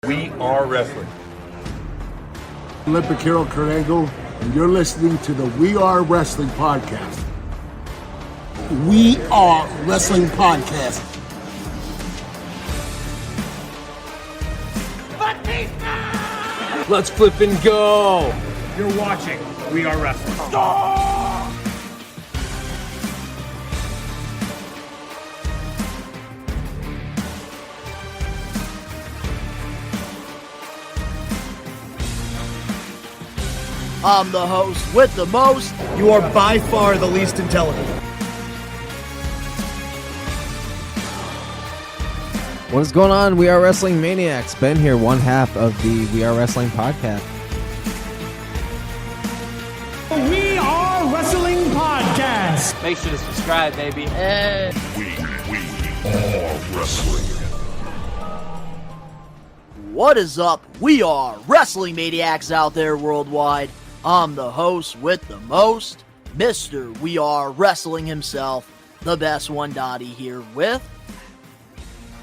We are wrestling. Olympic hero Kurt Angle, and you're listening to the We Are Wrestling Podcast. We Are Wrestling Podcast. Let's flip and go. You're watching We Are Wrestling. I'm the host with the most. You are by far the least intelligent. What is going on? We are Wrestling Maniacs. Ben here, one half of the We Are Wrestling podcast. We Are Wrestling Podcast. Make sure to subscribe, baby. We are wrestling. What is up? We are Wrestling Maniacs out there worldwide. I'm the host with the most, Mr. We Are Wrestling himself, the best one, Donnie, here with...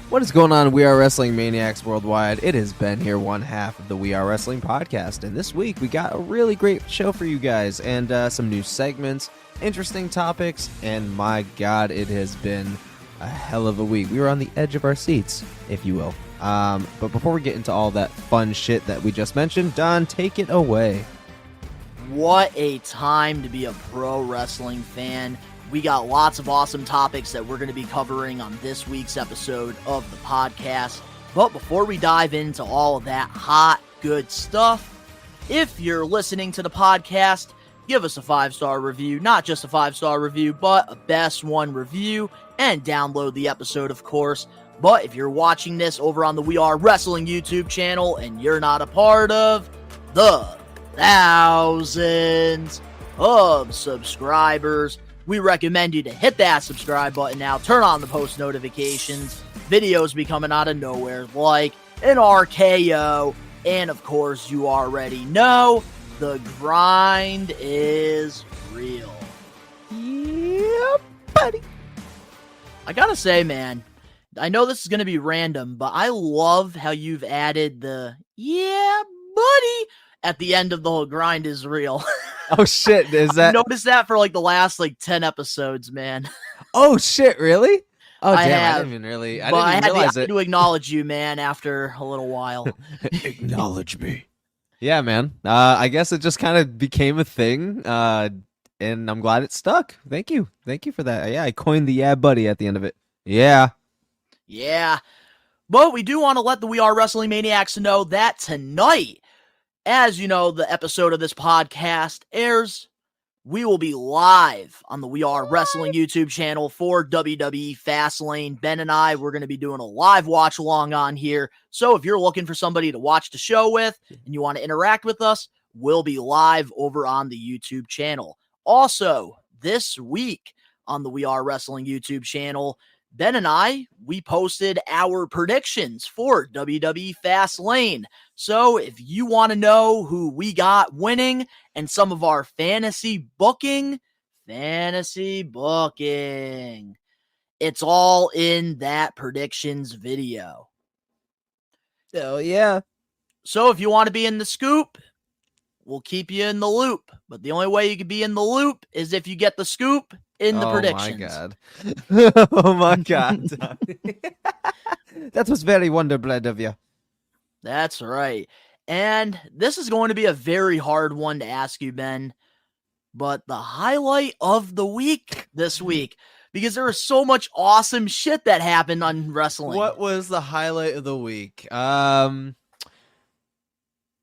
What is going on? We are Wrestling Maniacs worldwide. It has been here, one half of the We Are Wrestling podcast. And this week, we got a really great show for you guys. And some new segments, interesting topics. And my God, it has been a hell of a week. We were on the edge of our seats, if you will. But before we get into all that fun shit that we just mentioned, Don, take it away. What a time to be a pro wrestling fan. We got lots of awesome topics that we're going to be covering on this week's episode of the podcast. But before we dive into all of that hot, good stuff, if you're listening to the podcast, give us a 5-star review. Not just a 5-star review, but a best one review. And download the episode, of course. But if you're watching this over on the We Are Wrestling YouTube channel and you're not a part of the thousands of subscribers, we recommend you to hit that subscribe button now, turn on the post notifications, videos be coming out of nowhere like an RKO, and of course you already know, the grind is real. Yeah, buddy. I gotta say, man, I know this is going to be random, but I love how you've added the, yeah, buddy, at the end of the whole grind is real. Oh, shit. Is that... I've noticed that for like the last 10 episodes, man. Oh, shit, really? Oh, I damn, have, I didn't even really... I but didn't even realize I had it. to acknowledge you, man, after a little while. Acknowledge me. Yeah, man. I guess it just kind of became a thing, and I'm glad it stuck. Thank you. Thank you for that. Yeah, I coined the yeah buddy at the end of it. Yeah. Yeah. But we do want to let the We Are Wrestling Maniacs know that tonight, as you know, the episode of this podcast airs, we will be live on the We Are Wrestling YouTube channel for WWE Fastlane. Ben and I, we're going to be doing a live watch along on here. So if you're looking for somebody to watch the show with and you want to interact with us, we'll be live over on the YouTube channel. Also, this week on the We Are Wrestling YouTube channel, Ben and I, we posted our predictions for WWE Fastlane. So if you want to know who we got winning and some of our fantasy booking, it's all in that predictions video. Oh, yeah. So if you want to be in the scoop, we'll keep you in the loop. But the only way you can be in the loop is if you get the scoop in the predictions. My God. Oh, my God. That was very wonderblood of you. That's right. And this is going to be a very hard one to ask you, Ben. But the highlight of the week this week, because there was so much awesome shit that happened on wrestling. What was the highlight of the week?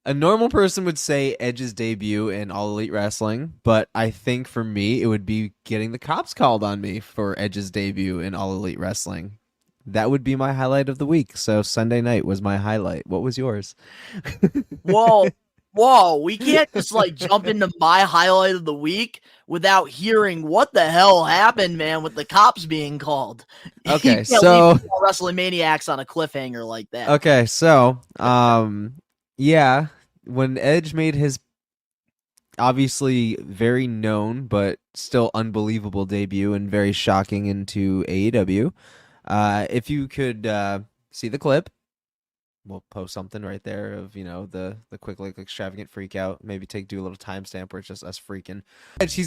A normal person would say Edge's debut in All Elite Wrestling, but I think for me, it would be getting the cops called on me for Edge's debut in All Elite Wrestling. That would be my highlight of the week. So Sunday night was my highlight. What was yours? Whoa, we can't just jump into my highlight of the week without hearing what the hell happened, man, with the cops being called. Okay, You can't so leave Wrestling Maniacs on a cliffhanger like that. Okay, so yeah, when Edge made his obviously very known but still unbelievable debut and very shocking into AEW, if you could see the clip, we'll post something right there of, the quick like extravagant freak out. Maybe do a little timestamp where it's just us freaking. Edge,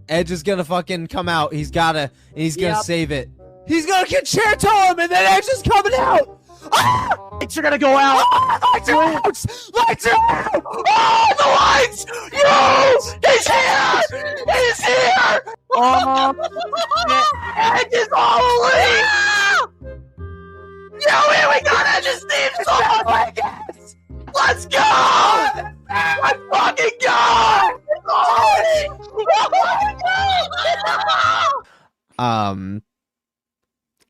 Edge is gonna fucking come out. He's gonna save it. He's gonna get chair to him, and then Edge is coming out. Ah! Lights are gonna go out. Ah, lights are out! Lights are out! Oh, the lights! Yo! He's here! He's here! Oh, Edge is all elite! Yo, here we go! Edge's theme song! Yes! Let's go! Let's fucking go!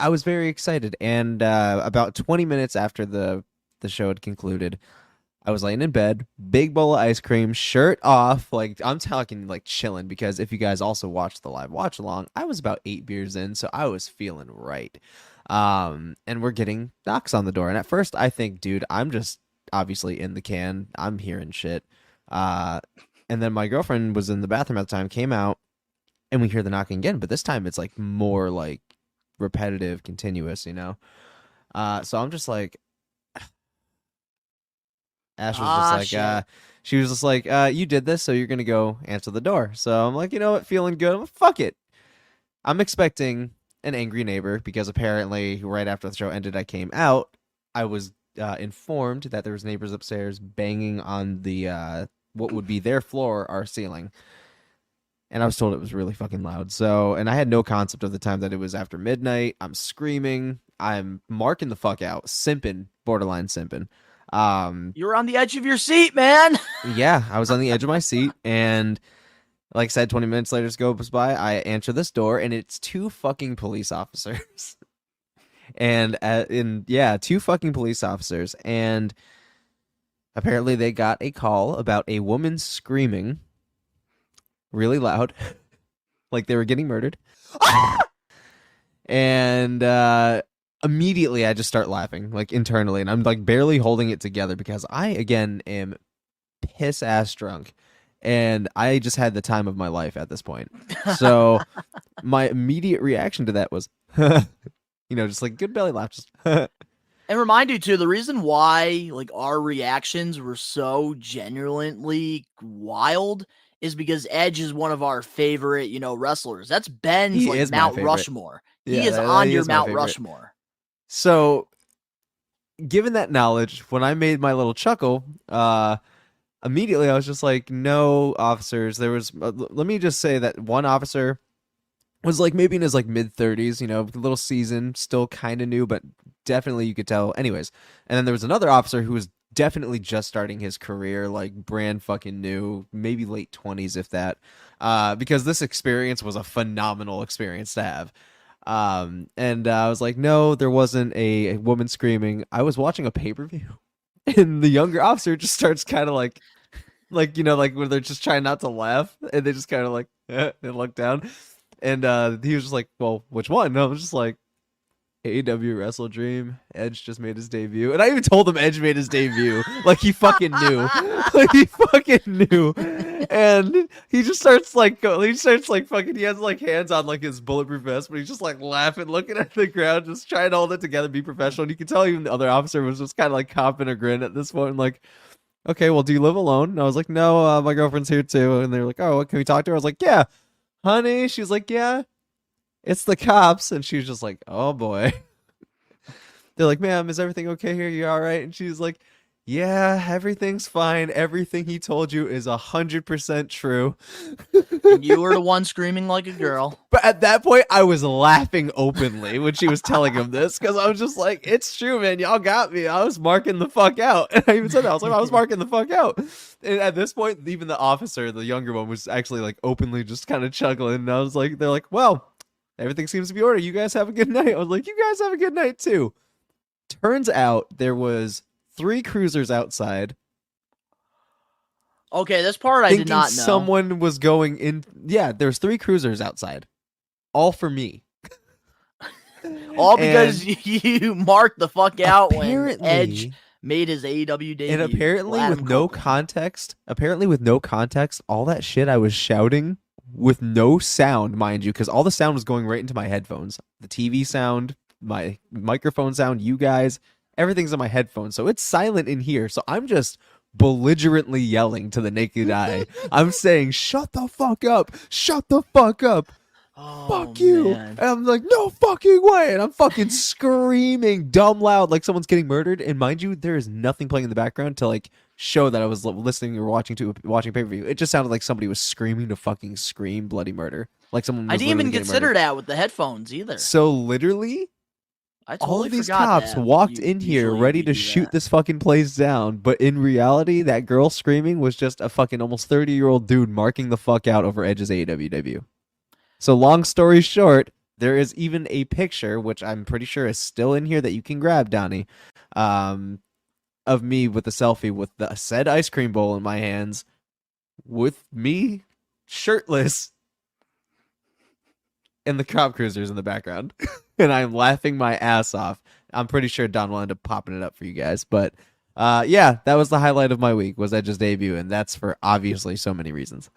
I was very excited, and about 20 minutes after the show had concluded, I was laying in bed, big bowl of ice cream, shirt off, like I'm talking like chilling, because if you guys also watched the live watch along, I was about 8 beers in, so I was feeling right. And we're getting knocks on the door, and at first I think, dude, I'm just obviously in the can, I'm hearing shit. And then my girlfriend was in the bathroom at the time, came out, and we hear the knocking again, but this time it's like more like repetitive, continuous, So I'm just like, Ash was just like, she was just like, you did this, so you're gonna go answer the door. So I'm like, you know what, feeling good. I'm like, fuck it. I'm expecting an angry neighbor, because apparently right after the show ended, I came out. I was informed that there was neighbors upstairs banging on the what would be their floor, our ceiling. And I was told it was really fucking loud. So, and I had no concept of the time that it was after midnight. I'm screaming. I'm marking the fuck out. Simping. Borderline simping. you were on the edge of your seat, man. Yeah, I was on the edge of my seat. And like I said, 20 minutes later goes by. I answer this door, and it's 2 fucking police officers. And two fucking police officers. And apparently they got a call about a woman screaming really loud, like they were getting murdered. Ah! And immediately I just start laughing, like internally, and I'm like barely holding it together, because I again am piss ass drunk, and I just had the time of my life at this point. So my immediate reaction to that was just like good belly laugh, just And remind you too, the reason why like our reactions were so genuinely wild is because Edge is one of our favorite, wrestlers. That's Ben's He like is my Mount favorite. Rushmore. Yeah, He is that- on he your is my Mount favorite. Rushmore. So, given that knowledge, when I made my little chuckle, immediately I was just like, no, officers. There was, let me just say that one officer was like maybe in his like mid-30s, a little seasoned, still kind of new, but definitely you could tell. Anyways, and then there was another officer who was definitely just starting his career, like brand fucking new, maybe late 20s if that, because this experience was a phenomenal experience to have. And I was like, no, there wasn't a woman screaming. I was watching a pay-per-view, and the younger officer just starts kind of like like when they're just trying not to laugh, and they just kind of like and look down, and he was just like, well, which one? And I was just like, AEW Wrestle Dream. Edge just made his debut, and I even told him Edge made his debut. Like he fucking knew, and he just starts like fucking. He has like hands on like his bulletproof vest, but he's just like laughing, looking at the ground, just trying to hold it together, be professional. And you can tell even the other officer was just kind of like copping a grin at this point, like, okay, well, do you live alone? And I was like, no, my girlfriend's here too. And they were like, oh, can we talk to her? I was like, yeah, honey. She's like, yeah. It's the cops. And she was just like, oh boy. They're like, ma'am, is everything okay here? You all right? And she's like, yeah, everything's fine. Everything he told you is 100% true. And you were the one screaming like a girl. But at that point, I was laughing openly when she was telling him this, because I was just like, it's true, man. Y'all got me. I was marking the fuck out. And I even said that. I was like, I was marking the fuck out. And at this point, even the officer, the younger one, was actually like openly just kind of chuckling. And I was like, they're like, well, everything seems to be ordered. You guys have a good night. I was like, you guys have a good night too. Turns out there was 3 cruisers outside. Okay, this part I did not know. Someone was going in. Yeah, there's 3 cruisers outside, all for me. All because you marked the fuck out when Apparently- Edge made his AEW debut. And apparently, Adam with no Copeland. context, all that shit I was shouting with no sound, mind you, because all the sound was going right into my headphones. The TV sound, my microphone sound, you guys, everything's in my headphones, so it's silent in here. So I'm just belligerently yelling to the naked eye. I'm saying, "Shut the fuck up! Shut the fuck up! Fuck you!" Man. And I'm like, "No fucking way!" And I'm fucking screaming dumb loud like someone's getting murdered. And mind you, there is nothing playing in the background to like show that I was listening or watching pay-per-view. It just sounded like somebody was screaming to fucking scream bloody murder. Like someone was I didn't even literally getting consider murdered. that with the headphones either. So literally, I all totally of these forgot cops that. walked in here Usually ready we to do shoot that. this fucking place down, but in reality, that girl screaming was just a fucking almost 30-year-old dude marking the fuck out over Edge's AEW debut. So long story short, there is even a picture, which I'm pretty sure is still in here that you can grab, Donnie, of me with a selfie with the said ice cream bowl in my hands, with me shirtless, and the cop cruisers in the background. And I'm laughing my ass off. I'm pretty sure Don will end up popping it up for you guys. But yeah, that was the highlight of my week, was Edge's debut, and that's for obviously so many reasons.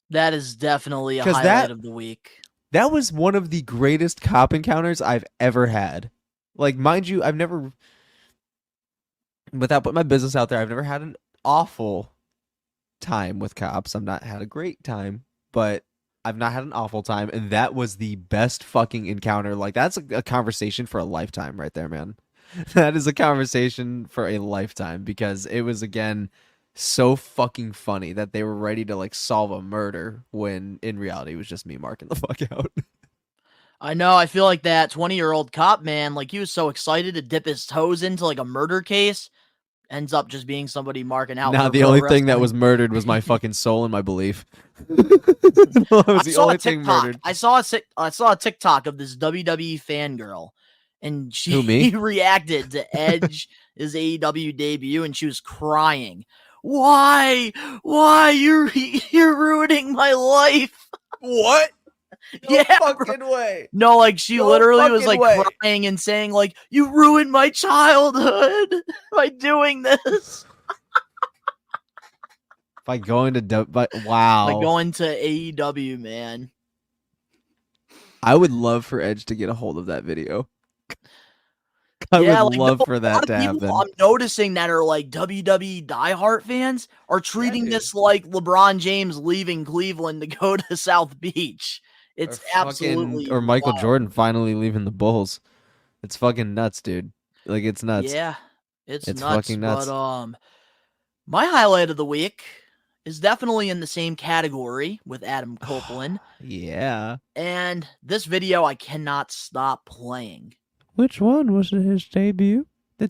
That is definitely a 'Cause highlight of the week. That was one of the greatest cop encounters I've ever had. Like, mind you, I've never, without putting my business out there, I've never had an awful time with cops. I've not had a great time, but I've not had an awful time, and that was the best fucking encounter. Like, that's a conversation for a lifetime right there, man. That is a conversation for a lifetime, because it was, again, so fucking funny that they were ready to, like, solve a murder when, in reality, it was just me marking the fuck out. I know, I feel like that 20-year-old cop, man, like, he was so excited to dip his toes into, like, a murder case, ends up just being somebody marking out. Now, for the pro only thing that wrestling. was murdered was my fucking soul and my belief. That was I the saw only a thing TikTok. murdered. I saw a TikTok of this WWE fangirl, and she Who, me? reacted to Edge's AEW debut, and she was crying. Why? You're ruining my life? What? Yeah, fucking way. no, like she No literally was like fucking way. crying and saying like, "You ruined my childhood by doing this." By going to but wow. Like going to AEW, man. I would love for Edge to get a hold of that video. I would like, love no, for a that lot to of people happen. I'm noticing that are like WWE diehard fans are treating dude. this like LeBron James leaving Cleveland to go to South Beach. It's absolutely or Michael wild. Jordan finally leaving the Bulls. It's fucking nuts, dude. Like, it's nuts. Yeah, it's nuts. fucking nuts. But my highlight of the week is definitely in the same category with Adam Copeland. Yeah. And this video I cannot stop playing. Which one was his debut? Was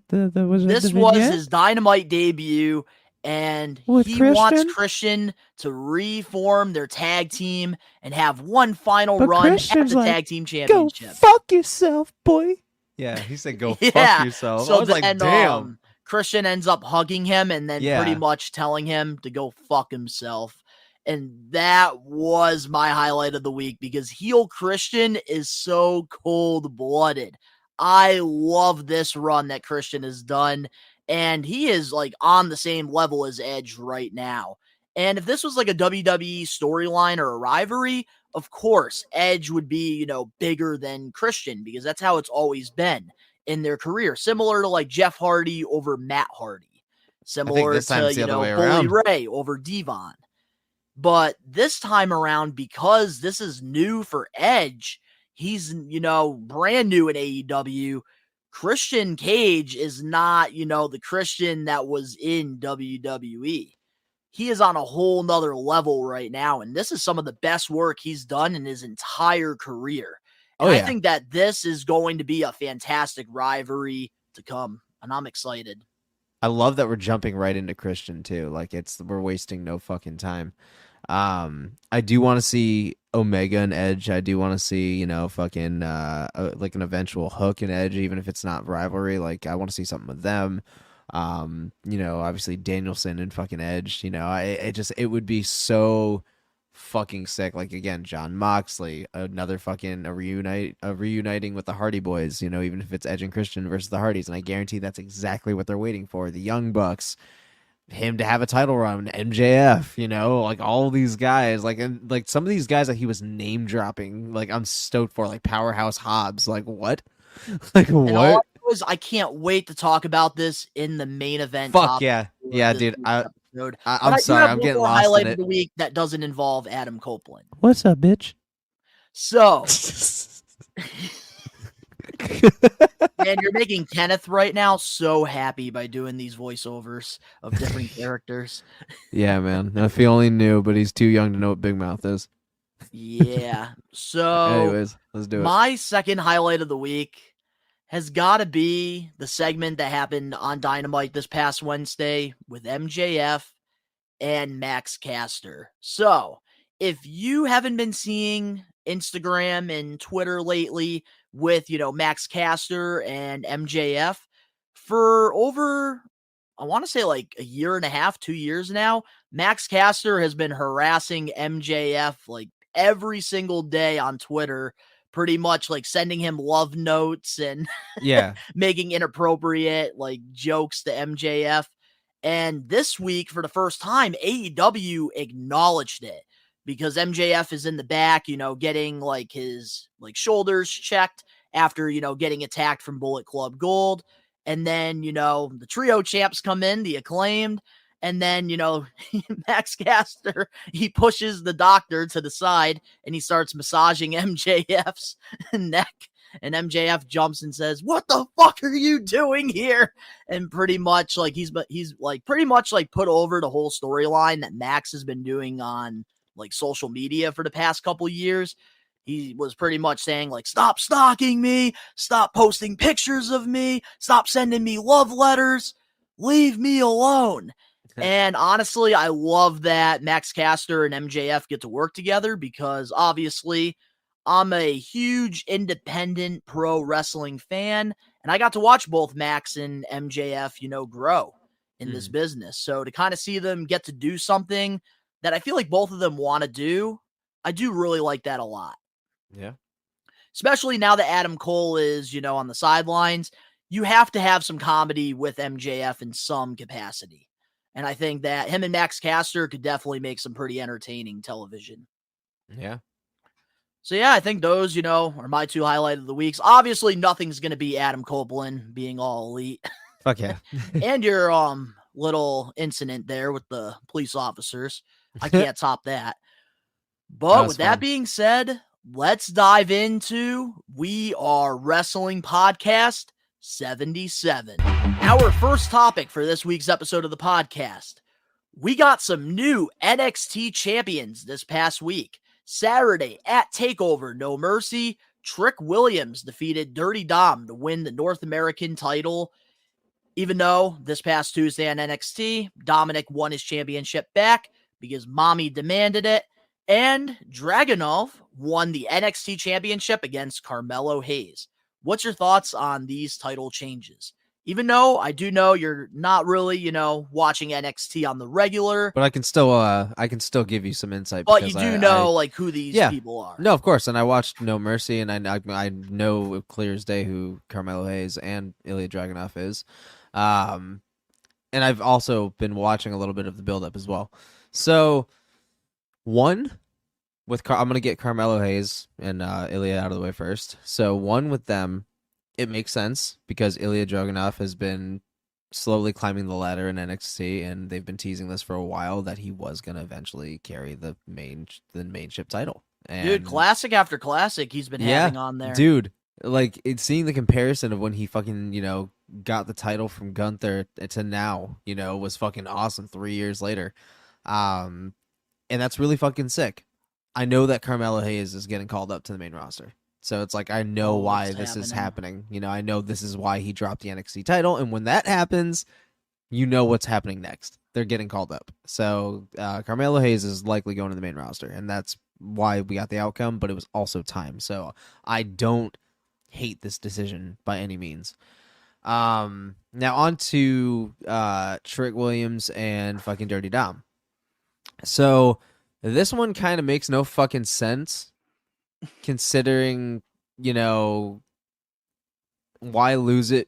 This was his Dynamite debut, and With he wants Christian? Christian to reform their tag team and have one final But run Christian's at the like, tag team Go championship. fuck yourself, boy. Yeah, he said go Yeah, fuck yourself. So I was like, then, damn. Christian ends up hugging him and then Yeah. pretty much telling him to go fuck himself. And that was my highlight of the week because heel Christian is so cold-blooded. I love this run that Christian has done, and he is like on the same level as Edge right now. And if this was like a WWE storyline or a rivalry, of course, Edge would be, bigger than Christian because that's how it's always been in their career. Similar to like Jeff Hardy over Matt Hardy. Similar this time to, it's the other way Bully around. Ray over Devon. But this time around, because this is new for Edge, he's, brand new in AEW. Christian Cage is not, the Christian that was in WWE. He is on a whole nother level right now, and this is some of the best work he's done in his entire career. And I think that this is going to be a fantastic rivalry to come, and I'm excited. I love that we're jumping right into Christian too. Like we're wasting no fucking time. I do want to see Omega and Edge. I do want to see, fucking like an eventual Hook and Edge, even if it's not rivalry. Like I want to see something with them. Obviously Danielson and fucking Edge. It would be so fucking sick. Like again, John Moxley, another fucking reuniting with the Hardy Boys. Even if it's Edge and Christian versus the Hardys, and I guarantee that's exactly what they're waiting for. The Young Bucks. Him to have a title run, MJF, like all these guys, like some of these guys that he was name dropping, like I'm stoked for, like Powerhouse Hobbs, like what, like And what? all I know boys, I can't wait to talk about this in the main event. Fuck topic yeah. for Yeah, this dude. week's episode. But I'm I do sorry. have I'm one getting more lost in highlight it. of the week that doesn't involve Adam Copeland. What's up, bitch? So, man, you're making Kenneth right now so happy by doing these voiceovers of different characters. Yeah, man. If he only knew, but he's too young to know what Big Mouth is. Yeah. So, Anyways, let's do it. my second highlight of the week has got to be the segment that happened on Dynamite this past Wednesday with MJF and Max Caster. So, if you haven't been seeing Instagram and Twitter lately with, Max Caster and MJF for over, I want to say like a year and a half, 2 years now, Max Caster has been harassing MJF like every single day on Twitter, pretty much like sending him love notes and Yeah. making inappropriate like jokes to MJF. And this week, for the first time, AEW acknowledged it because MJF is in the back, getting like his like shoulders checked after, getting attacked from Bullet Club Gold. And then, the trio champs come in, the Acclaimed. And then, Max Caster, he pushes the doctor to the side and he starts massaging MJF's neck. And MJF jumps and says, "What the fuck are you doing here?" And pretty much like he's like pretty much like put over the whole storyline that Max has been doing on like social media for the past couple years. He was pretty much saying like, "Stop stalking me, stop posting pictures of me, stop sending me love letters, leave me alone." And honestly, I love that Max Caster and MJF get to work together because obviously I'm a huge independent pro wrestling fan, and I got to watch both Max and MJF, grow in this business. So to kind of see them get to do something that I feel like both of them want to do, I do really like that a lot. Yeah. Especially now that Adam Cole is, on the sidelines, you have to have some comedy with MJF in some capacity. And I think that him and Max Caster could definitely make some pretty entertaining television. Yeah. So yeah, I think those, are my two highlight of the weeks. Obviously, nothing's going to be Adam Copeland being all elite. Fuck yeah. And your little incident there with the police officers. I can't top that. But with that being said, let's dive into We Are Wrestling Podcast 77. Our first topic for this week's episode of the podcast. We got some new NXT champions this past week. Saturday at TakeOver No Mercy, Trick Williams defeated Dirty Dom to win the North American title. Even though this past Tuesday on NXT, Dominic won his championship back because Mommy demanded it. And Dragunov won the NXT championship against Carmelo Hayes. What's your thoughts on these title changes? Even though I do know you're not really, watching NXT on the regular. But I can still give you some insight. But you do know like who these people are. No, of course. And I watched No Mercy, and I know clear as day who Carmelo Hayes and Ilya Dragunov is. And I've also been watching a little bit of the build-up as well. So, I'm going to get Carmelo Hayes and Ilya out of the way first. So, one with them, it makes sense because Ilya Dragunov has been slowly climbing the ladder in NXT, and they've been teasing this for a while that he was going to eventually carry the main ship title. And dude, classic after classic he's been having on there. Dude, like seeing the comparison of when he fucking, got the title from Gunther to now, was fucking awesome 3 years later. And that's really fucking sick. I know that Carmelo Hayes is getting called up to the main roster. So it's like, I know why this is happening. I know this is why he dropped the NXT title. And when that happens, you know what's happening next. They're getting called up. So Carmelo Hayes is likely going to the main roster. And that's why we got the outcome. But it was also time. So I don't hate this decision by any means. Now on to Trick Williams and fucking Dirty Dom. So this one kind of makes no fucking sense. Considering, why lose it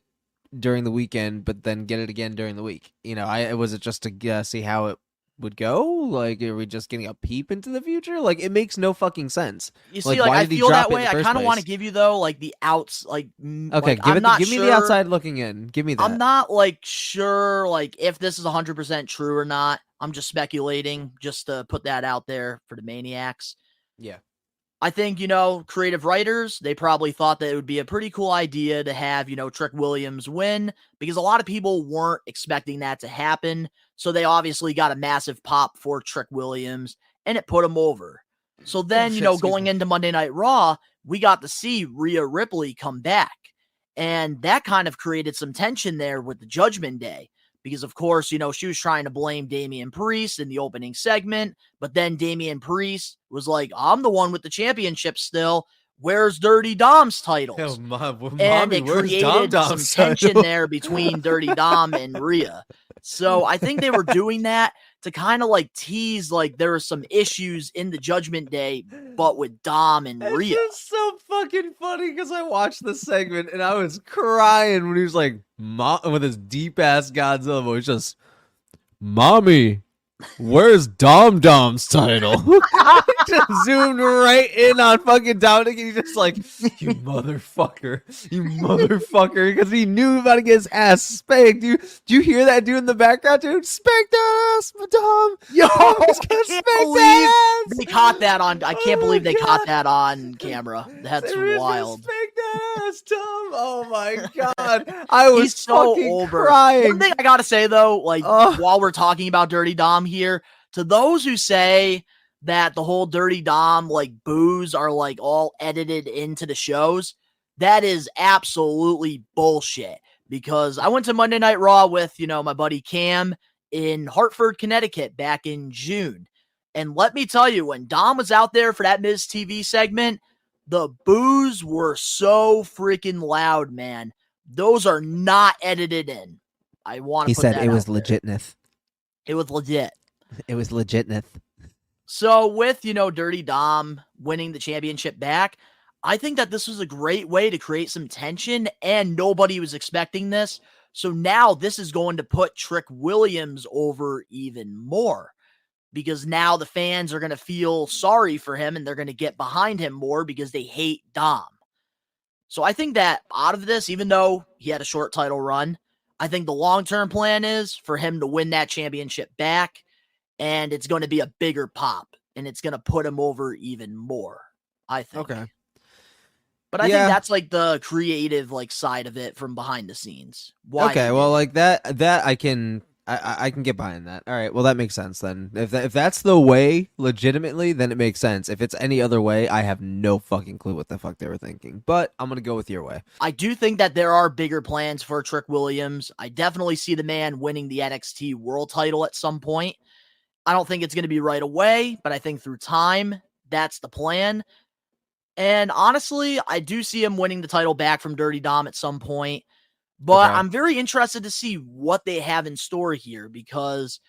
during the weekend, but then get it again during the week? Was it just to see how it would go? Like, are we just getting a peep into the future? Like, it makes no fucking sense. You see, like why I did he feel drop that it in way. the I first kind of want to place? give you though, like the outs, like Okay, like, I'm not give me the sure- outside looking in. Give me that. I'm not like sure like if this is 100% true or not. I'm just speculating, just to put that out there for the Maniacs. Yeah. I think, creative writers, they probably thought that it would be a pretty cool idea to have, Trick Williams win, because a lot of people weren't expecting that to happen. So they obviously got a massive pop for Trick Williams, and it put him over. So then, shit, excuse going me. into Monday Night Raw, we got to see Rhea Ripley come back. And that kind of created some tension there with the Judgment Day. Because, of course, she was trying to blame Damian Priest in the opening segment. But then Damian Priest was like, I'm the one with the championship still. Where's Dirty Dom's titles? And it created some tension there between Dirty Dom and Rhea. So I think they were doing that to kind of like tease like there were some issues in the Judgment Day, but with Dom and Rhea. It's just so fucking funny because I watched this segment and I was crying when he was like, with his deep ass Godzilla voice, just, Mommy, where's Dom Dom's title? Just zoomed right in on fucking Dominic, and he's just like, you motherfucker, because he knew about to get his ass spanked. Do you hear that dude in the background, dude? Spank that ass, Dom. Yo, I they caught that on. I can't believe they caught that on camera. That's wild. Spank that ass, Tom. Oh my god, I was He's so fucking over. crying. One thing I gotta say though, like while we're talking about Dirty Dom here, to those who say that the whole Dirty Dom like boos are like all edited into the shows, that is absolutely bullshit. Because I went to Monday Night Raw with, my buddy Cam in Hartford, Connecticut back in June. And let me tell you, when Dom was out there for that Miz TV segment, the boos were so freaking loud, man. Those are not edited in. I want to put that out there. It was legitness. It was legit. It was legitness. So with, Dirty Dom winning the championship back, I think that this was a great way to create some tension, and nobody was expecting this. So now this is going to put Trick Williams over even more, because now the fans are going to feel sorry for him and they're going to get behind him more because they hate Dom. So I think that out of this, even though he had a short title run, I think the long-term plan is for him to win that championship back, and it's going to be a bigger pop, and it's going to put him over even more, I think. Okay. But I think that's like the creative like side of it from behind the scenes. Why okay, well, like that I can get behind that. All right, well, that makes sense then. If that's the way, legitimately, then it makes sense. If it's any other way, I have no fucking clue what the fuck they were thinking. But I'm gonna go with your way. I do think that there are bigger plans for Trick Williams. I definitely see the man winning the NXT World Title at some point. I don't think it's going to be right away, but I think through time, that's the plan. And honestly, I do see him winning the title back from Dirty Dom at some point. But Okay. I'm very interested to see what they have in store here, because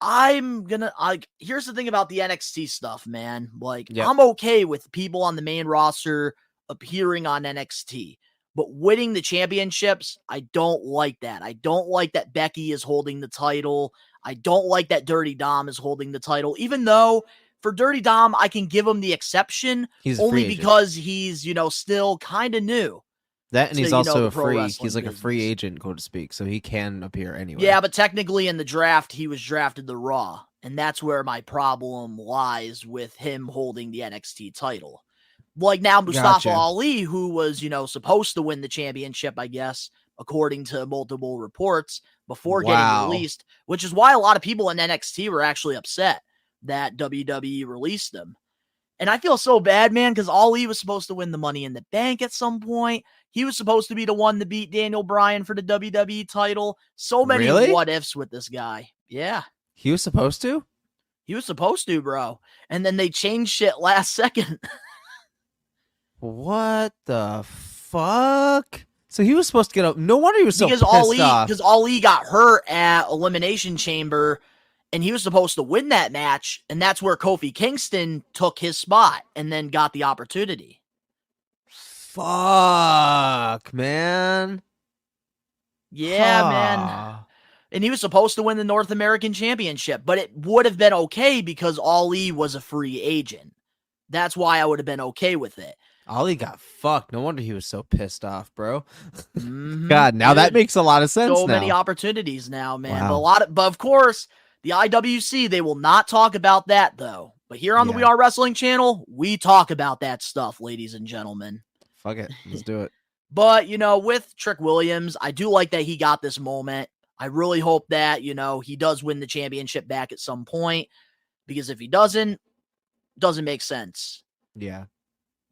here's the thing about the NXT stuff, man. Like, Yep. I'm okay with people on the main roster appearing on NXT, but winning the championships, I don't like that. I don't like that Becky is holding the title. I don't like that Dirty Dom is holding the title, even though for Dirty Dom, I can give him the exception He's a free only agent. because he's, still kind of new. That, and to, he's also pro he's like a wrestling free business. agent, so to speak, so he can appear anywhere. Yeah, but technically in the draft, he was drafted to Raw, and that's where my problem lies with him holding the NXT title. Like now, Mustafa Gotcha. Ali, who was, supposed to win the championship, I guess, according to multiple reports before Wow. getting released, which is why a lot of people in NXT were actually upset that WWE released him. And I feel so bad, man, because Ali was supposed to win the Money in the Bank at some point. He was supposed to be the one to beat Daniel Bryan for the WWE title. So many Really? what ifs with this guy. Yeah, He was supposed to? he was supposed to, bro. And then they changed shit last second. What the fuck? So he was supposed to get up. No wonder he was so because pissed off. Ali got hurt at Elimination Chamber, and he was supposed to win that match, and that's where Kofi Kingston took his spot and then got the opportunity. Fuck, man. Yeah, Huh. man. And he was supposed to win the North American Championship, but it would have been okay because Ali was a free agent. That's why I would have been okay with it. Ali got fucked. No wonder he was so pissed off, bro. Mhm. God, now that makes a lot of sense. So now. many opportunities now, man. Wow. But of course, the IWC, they will not talk about that though. But here on the Yeah. We Are Wrestling channel, we talk about that stuff, ladies and gentlemen. Fuck it. Let's do it. But, with Trick Williams, I do like that he got this moment. I really hope that, he does win the championship back at some point, because if he doesn't make sense. Yeah.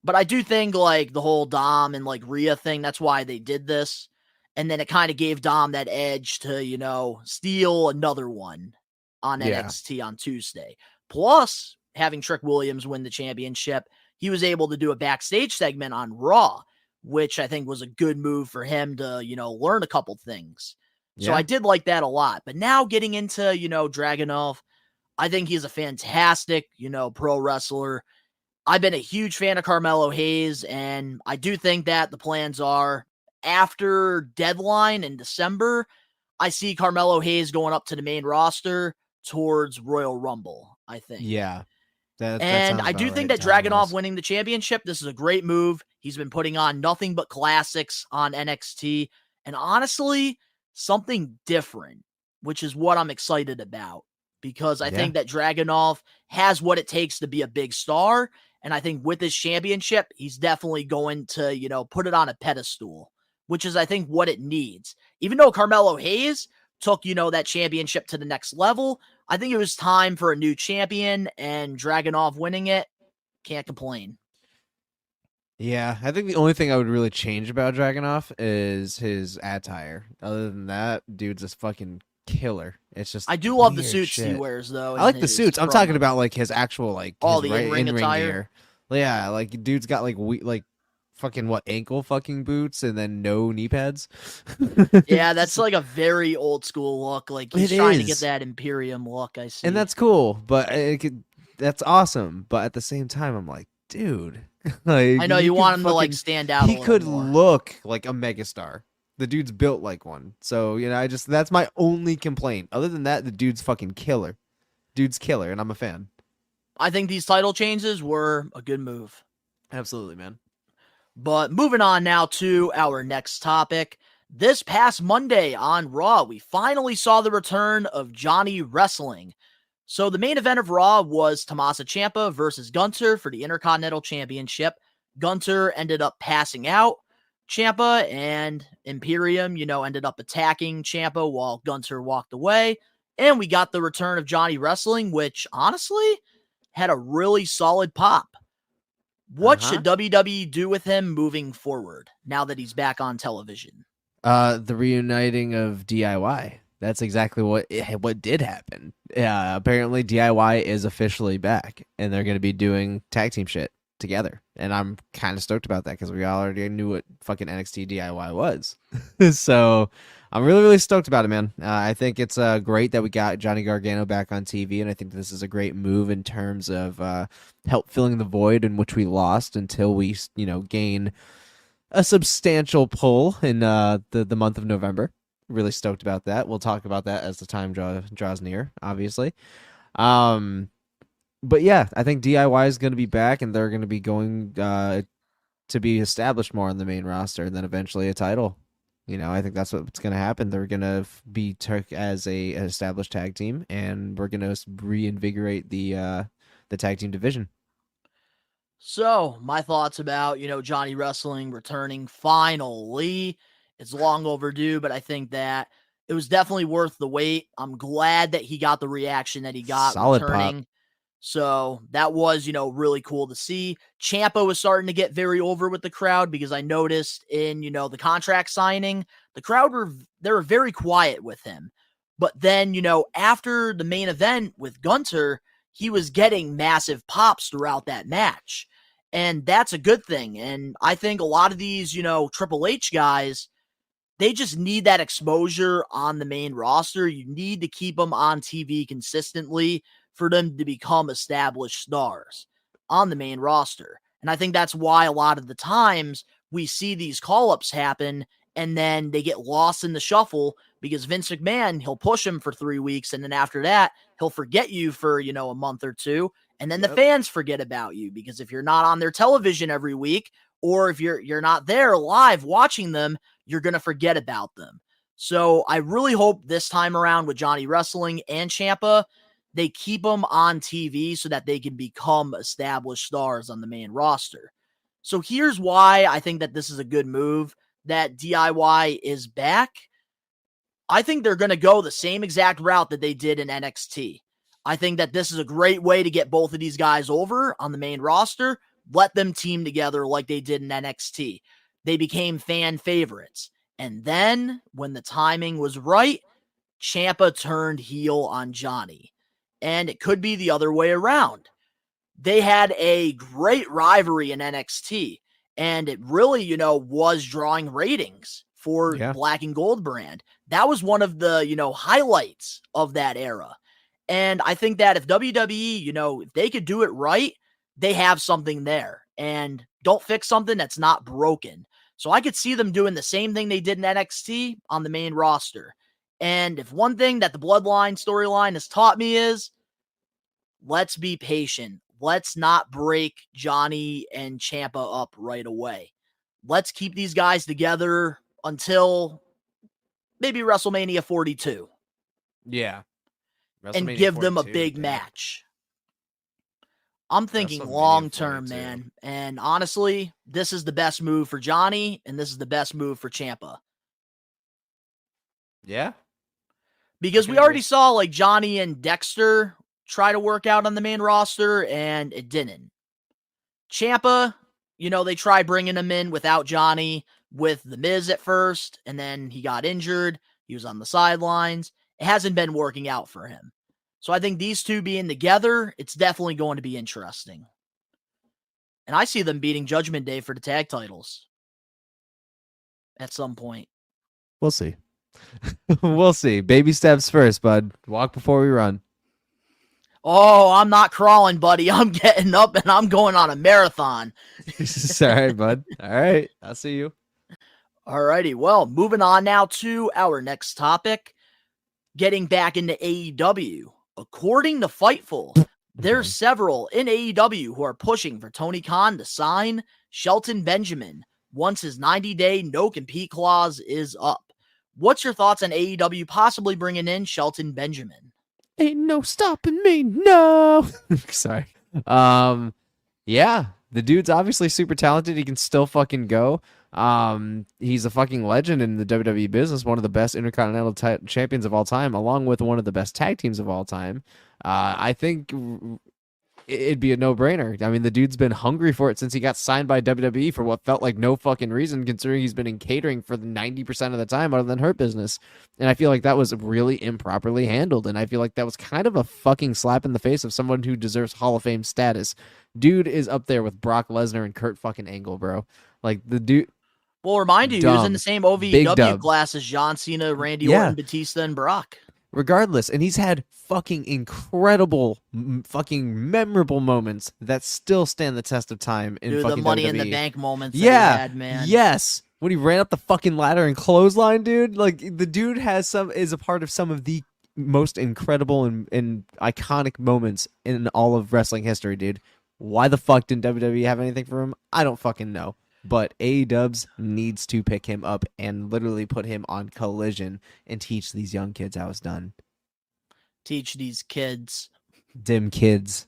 But I do think, the whole Dom and, Rhea thing, that's why they did this. And then it kind of gave Dom that edge to, steal another one on NXT on Tuesday. Plus, having Trick Williams win the championship, he was able to do a backstage segment on Raw, which I think was a good move for him to, learn a couple things. So Yeah. I did like that a lot. But now getting into, Dragunov, I think he's a fantastic, pro wrestler. I've been a huge fan of Carmelo Hayes, and I do think that the plans are after Deadline in December, I see Carmelo Hayes going up to the main roster towards Royal Rumble, I think. Yeah. That And sounds I do about think right, that Dragunov time-wise. winning the championship, this is a great move. He's been putting on nothing but classics on NXT. And honestly, something different, which is what I'm excited about. Because I think that Dragunov has what it takes to be a big star. And I think with his championship, he's definitely going to, put it on a pedestal, which is, I think, what it needs. Even though Carmelo Hayes took, that championship to the next level, I think it was time for a new champion, and Dragunov winning it, can't complain. Yeah, I think the only thing I would really change about Dragunov is his attire. Other than that, dude's a fucking killer. It's just I do love the weird suits shit. he wears, though. I like the suits. I'm talking about his actual all his the in-ring attire. gear. Yeah, dude's got fucking ankle fucking boots and then no knee pads. Yeah, that's a very old school look. He's It trying to is. get that Imperium look, I see. And that's cool, but that's awesome. But at the same time, I'm like, dude, I know you could want him to fucking- stand out. He a could little more. look like a megastar. The dude's built like one. So that's my only complaint. Other than that, the dude's fucking killer. Dude's killer, and I'm a fan. I think these title changes were a good move. Absolutely, man. But moving on now to our next topic. This past Monday on Raw, we finally saw the return of Johnny Wrestling. So the main event of Raw was Tommaso Ciampa versus Gunther for the Intercontinental Championship. Gunther ended up passing out Ciampa, and Imperium, ended up attacking Ciampa while Gunther walked away. And we got the return of Johnny Wrestling, which honestly had a really solid pop. What should WWE do with him moving forward now that he's back on television? The reuniting of DIY. That's exactly what did happen. Apparently DIY is officially back, and they're going to be doing tag team shit together. And I'm kind of stoked about that because we already knew what fucking NXT DIY was. So I'm really, really stoked about it, man. I think it's great that we got Johnny Gargano back on TV, and I think this is a great move in terms of help filling the void in which we lost until we, gain a substantial pull in the month of November. Really stoked about that. We'll talk about that as the time draws near, obviously. But yeah, I think DIY is going to be back, and they're going to be going to be established more on the main roster, and then eventually a title. I think that's what's going to happen. They're going to be took as an established tag team, and we're going to reinvigorate the tag team division. So, my thoughts about, Johnny Wrestling returning finally. It's long overdue, but I think that it was definitely worth the wait. I'm glad that he got the reaction that he got Solid returning. pop. So that was, really cool to see. Ciampa was starting to get very over with the crowd because I noticed in, the contract signing, the crowd were very quiet with him. But then, after the main event with Gunther, he was getting massive pops throughout that match. And that's a good thing. And I think a lot of these, Triple H guys, they just need that exposure on the main roster. You need to keep them on TV consistently for them to become established stars on the main roster. And I think that's why a lot of the times we see these call-ups happen and then they get lost in the shuffle because Vince McMahon, he'll push him for 3 weeks, and then after that, he'll forget you for, a month or two, and then the fans forget about you, because if you're not on their television every week, or if you're not there live watching them, you're going to forget about them. So I really hope this time around with Johnny Wrestling and Ciampa, they keep them on TV so that they can become established stars on the main roster. So here's why I think that this is a good move, that DIY is back. I think they're going to go the same exact route that they did in NXT. I think that this is a great way to get both of these guys over on the main roster. Let them team together like they did in NXT. They became fan favorites. And then, when the timing was right, Ciampa turned heel on Johnny. And it could be the other way around. They had a great rivalry in NXT, and it really, was drawing ratings for Black and Gold brand. That was one of the, highlights of that era. And I think that if WWE, if they could do it right, they have something there. And don't fix something that's not broken. So I could see them doing the same thing they did in NXT on the main roster. And if one thing that the Bloodline storyline has taught me is, let's be patient. Let's not break Johnny and Ciampa up right away. Let's keep these guys together until maybe WrestleMania 42. Yeah. And give them a big match. I'm thinking long term, man. And honestly, this is the best move for Johnny, and this is the best move for Ciampa. Yeah. Because we already saw like Johnny and Dexter try to work out on the main roster, and it didn't. Ciampa, they tried bringing him in without Johnny, with The Miz at first, and then he got injured. He was on the sidelines. It hasn't been working out for him. So I think these two being together, it's definitely going to be interesting. And I see them beating Judgment Day for the tag titles at some point. We'll see. We'll see. Baby steps first, bud. Walk before we run. Oh, I'm not crawling, buddy. I'm getting up and I'm going on a marathon. All right, bud. All right. I'll see you. All righty. Well, moving on now to our next topic. Getting back into AEW. According to Fightful, there's several in AEW who are pushing for Tony Khan to sign Shelton Benjamin once his 90-day no-compete clause is up. What's your thoughts on AEW possibly bringing in Shelton Benjamin? Ain't no stopping me, no. Sorry. Yeah, the dude's obviously super talented. He can still fucking go. He's a fucking legend in the WWE business, one of the best Intercontinental champions of all time, along with one of the best tag teams of all time. I think it'd be a no-brainer. I mean, the dude's been hungry for it since he got signed by WWE for what felt like no fucking reason, considering he's been in catering for the 90% of the time other than Hurt Business. And I feel like that was really improperly handled, and I feel like that was kind of a fucking slap in the face of someone who deserves Hall of Fame status. Dude is up there with Brock Lesnar and Kurt fucking Angle, bro. Like, the dude... Well, remind you, he was in the same OVW class as John Cena, Randy Orton, Batista, and Brock. Regardless, and he's had fucking incredible, fucking memorable moments that still stand the test of time in fucking the Money WWE. in the Bank moments that he had, man. Yes. When he ran up the fucking ladder and clothesline, dude. Like, the dude is a part of some of the most incredible and iconic moments in all of wrestling history, dude. Why the fuck didn't WWE have anything for him? I don't fucking know. But AEW needs to pick him up and literally put him on Collision and teach these young kids how it's done. Teach these kids. Dim kids.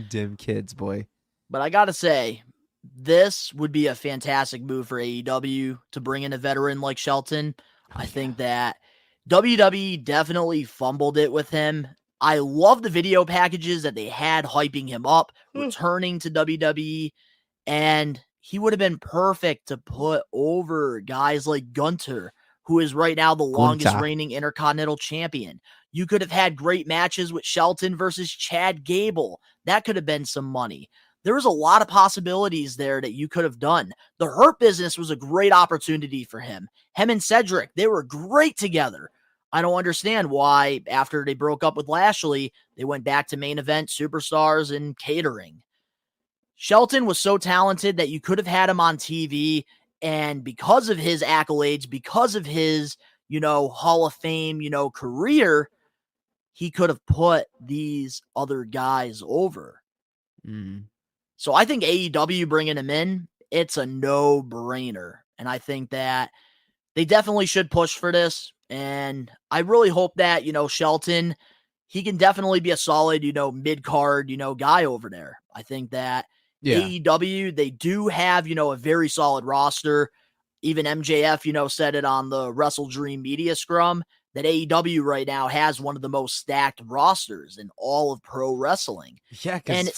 Dim kids, boy. But I gotta say, this would be a fantastic move for AEW to bring in a veteran like Shelton. I think that WWE definitely fumbled it with him. I love the video packages that they had hyping him up, returning to WWE, and he would have been perfect to put over guys like Gunter, who is right now the longest reigning Intercontinental Champion. You could have had great matches with Shelton versus Chad Gable. That could have been some money. There was a lot of possibilities there that you could have done. The Hurt Business was a great opportunity for him. Him and Cedric, they were great together. I don't understand why, after they broke up with Lashley, they went back to main event, superstars, and catering. Shelton was so talented that you could have had him on TV, and because of his accolades, because of his, Hall of Fame, career, he could have put these other guys over. So I think AEW bringing him in, it's a no-brainer. And I think that they definitely should push for this. And I really hope that, Shelton, he can definitely be a solid, mid-card, guy over there. I think that AEW, they do have, a very solid roster. Even MJF, said it on the Wrestle Dream Media Scrum that AEW right now has one of the most stacked rosters in all of pro wrestling. Yeah, and it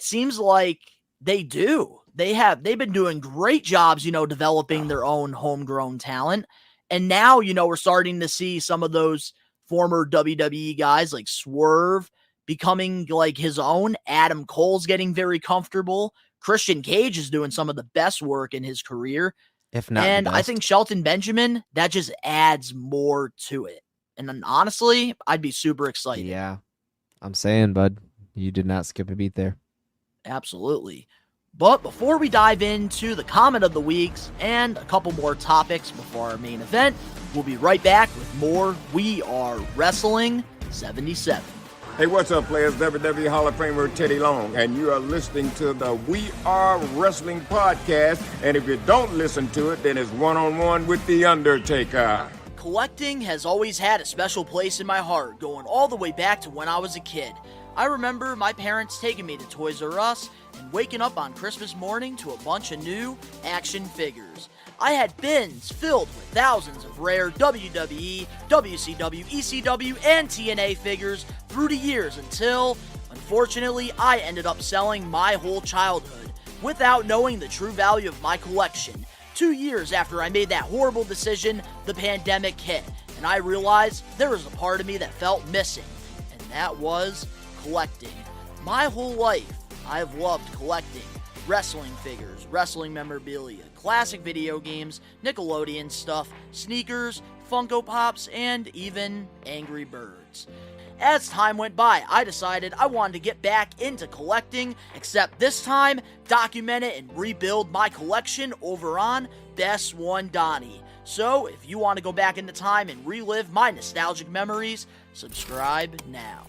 seems like they do. They've been doing great jobs, developing their own homegrown talent. And now, we're starting to see some of those former WWE guys like Swerve becoming like his own. Adam Cole's getting very comfortable. Christian Cage is doing some of the best work in his career. If not, and I think Shelton Benjamin, that just adds more to it. And then honestly, I'd be super excited. Yeah, I'm saying, bud, you did not skip a beat there. Absolutely. But before we dive into the comment of the weeks and a couple more topics before our main event, we'll be right back with more We Are Wrestling 77. Hey, what's up, players? WWE Hall of Famer Teddy Long, and you are listening to the We Are Wrestling podcast. And if you don't listen to it, then it's one-on-one with The Undertaker. Collecting has always had a special place in my heart, going all the way back to when I was a kid. I remember my parents taking me to Toys R Us and waking up on Christmas morning to a bunch of new action figures. I had bins filled with thousands of rare WWE, WCW, ECW, and TNA figures through the years until, unfortunately, I ended up selling my whole childhood without knowing the true value of my collection. 2 years after I made that horrible decision, the pandemic hit, and I realized there was a part of me that felt missing, and that was collecting. My whole life, I've loved collecting wrestling figures, wrestling memorabilia, classic video games, Nickelodeon stuff, sneakers, Funko Pops, and even Angry Birds. As time went by, I decided I wanted to get back into collecting, except this time, document it and rebuild my collection over on Best One Donnie. So, if you want to go back into time and relive my nostalgic memories, subscribe now.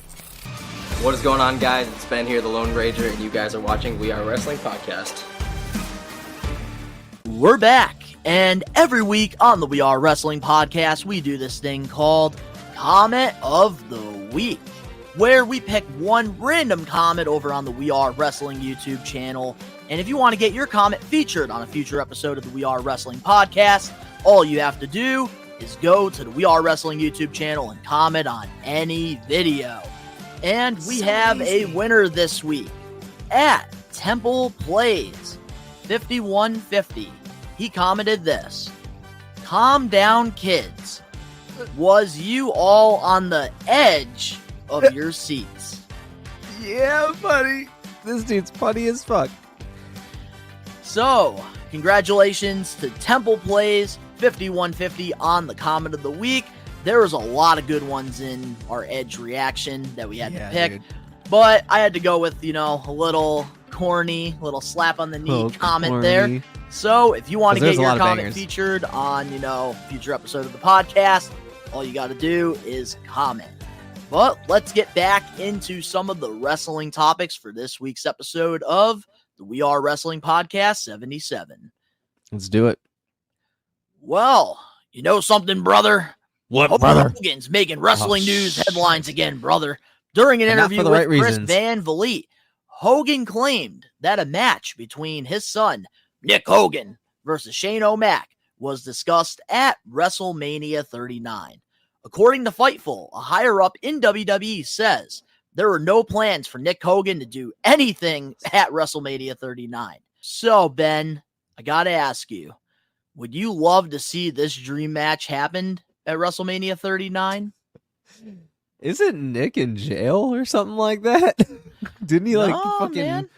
What is going on, guys? It's Ben here, the Lone Ranger, and you guys are watching We Are Wrestling Podcast. We're back, and every week on the We Are Wrestling Podcast, we do this thing called Comment of the Week, where we pick one random comment over on the We Are Wrestling YouTube channel. And if you want to get your comment featured on a future episode of the We Are Wrestling Podcast, all you have to do is go to the We Are Wrestling YouTube channel and comment on any video. And we have a winner this week at Temple Plays 5150. He commented this: "Calm down, kids. Was you all on the edge of your seats?" Yeah, buddy. This dude's funny as fuck. So, congratulations to Temple Plays 5150 on the comment of the week. There was a lot of good ones in our Edge reaction that we had to pick. Dude. But I had to go with, a little corny, little slap on the knee comment there. So if you want to get your comment featured on, future episode of the podcast, all you got to do is comment. But let's get back into some of the wrestling topics for this week's episode of the We Are Wrestling Podcast 77. Let's do it. Well, you know something, brother? What, brother? Hogan's making wrestling news headlines again, brother. During an interview with Chris Van Vliet, Hogan claimed that a match between his son, Nick Hogan, versus Shane O'Mac was discussed at WrestleMania 39. According to Fightful, a higher-up in WWE says there were no plans for Nick Hogan to do anything at WrestleMania 39. So, Ben, I gotta ask you, would you love to see this dream match happen at WrestleMania 39? Isn't Nick in jail or something like that? Didn't he man.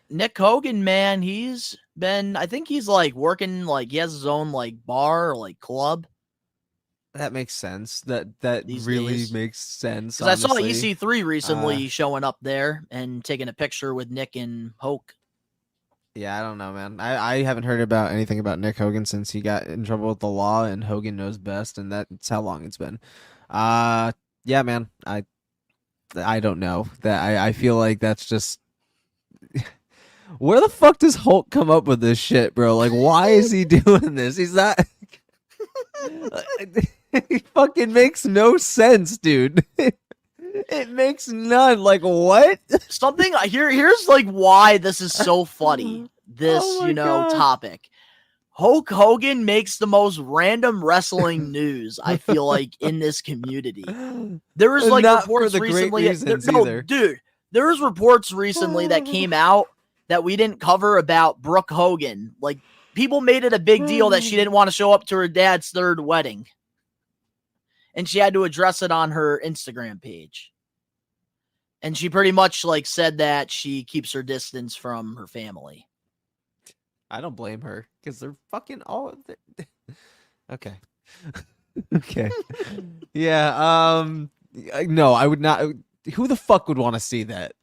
Nick Hogan, man, I think he's working, he has his own bar or club. That makes sense. That really days makes sense. Because I saw EC3 recently showing up there and taking a picture with Nick and Hoke. Yeah, I don't know, man. I haven't heard about anything about Nick Hogan since he got in trouble with the law, and Hogan knows best, and that's how long it's been. Yeah, man. I don't know. That I feel like that's just where the fuck does Hulk come up with this shit, bro? Like, why is he doing this? He's not. It fucking makes no sense, dude. It makes none. Like, what? Something here's like why this is so funny. This, Oh my God. topic. Hulk Hogan makes the most random wrestling news, I feel like, in this community. There was like Not for reports the great recently. reasons no, either. dude, there was reports recently that came out that we didn't cover about Brooke Hogan. Like, people made it a big deal that she didn't want to show up to her dad's third wedding. And she had to address it on her Instagram page. And she pretty much like said that she keeps her distance from her family. I don't blame her because they're fucking all. Okay. Okay. Yeah. No, I would not. Who the fuck would want to see that?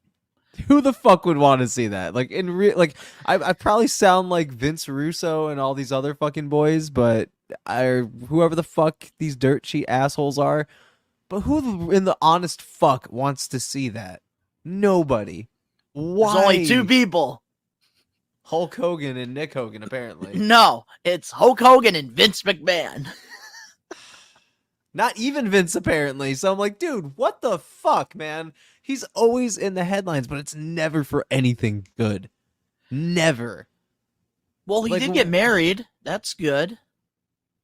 Who the fuck would want to see that? Like in real, like I probably sound like Vince Russo and all these other fucking boys, but whoever the fuck these dirt sheet assholes are. But who in the honest fuck wants to see that? Nobody. Why? There's only two people. Hulk Hogan and Nick Hogan, apparently. No, it's Hulk Hogan and Vince McMahon. Not even Vince, apparently. So I'm like, dude, what the fuck, man? He's always in the headlines, but it's never for anything good. Never. Well, he Like, did get married. That's good.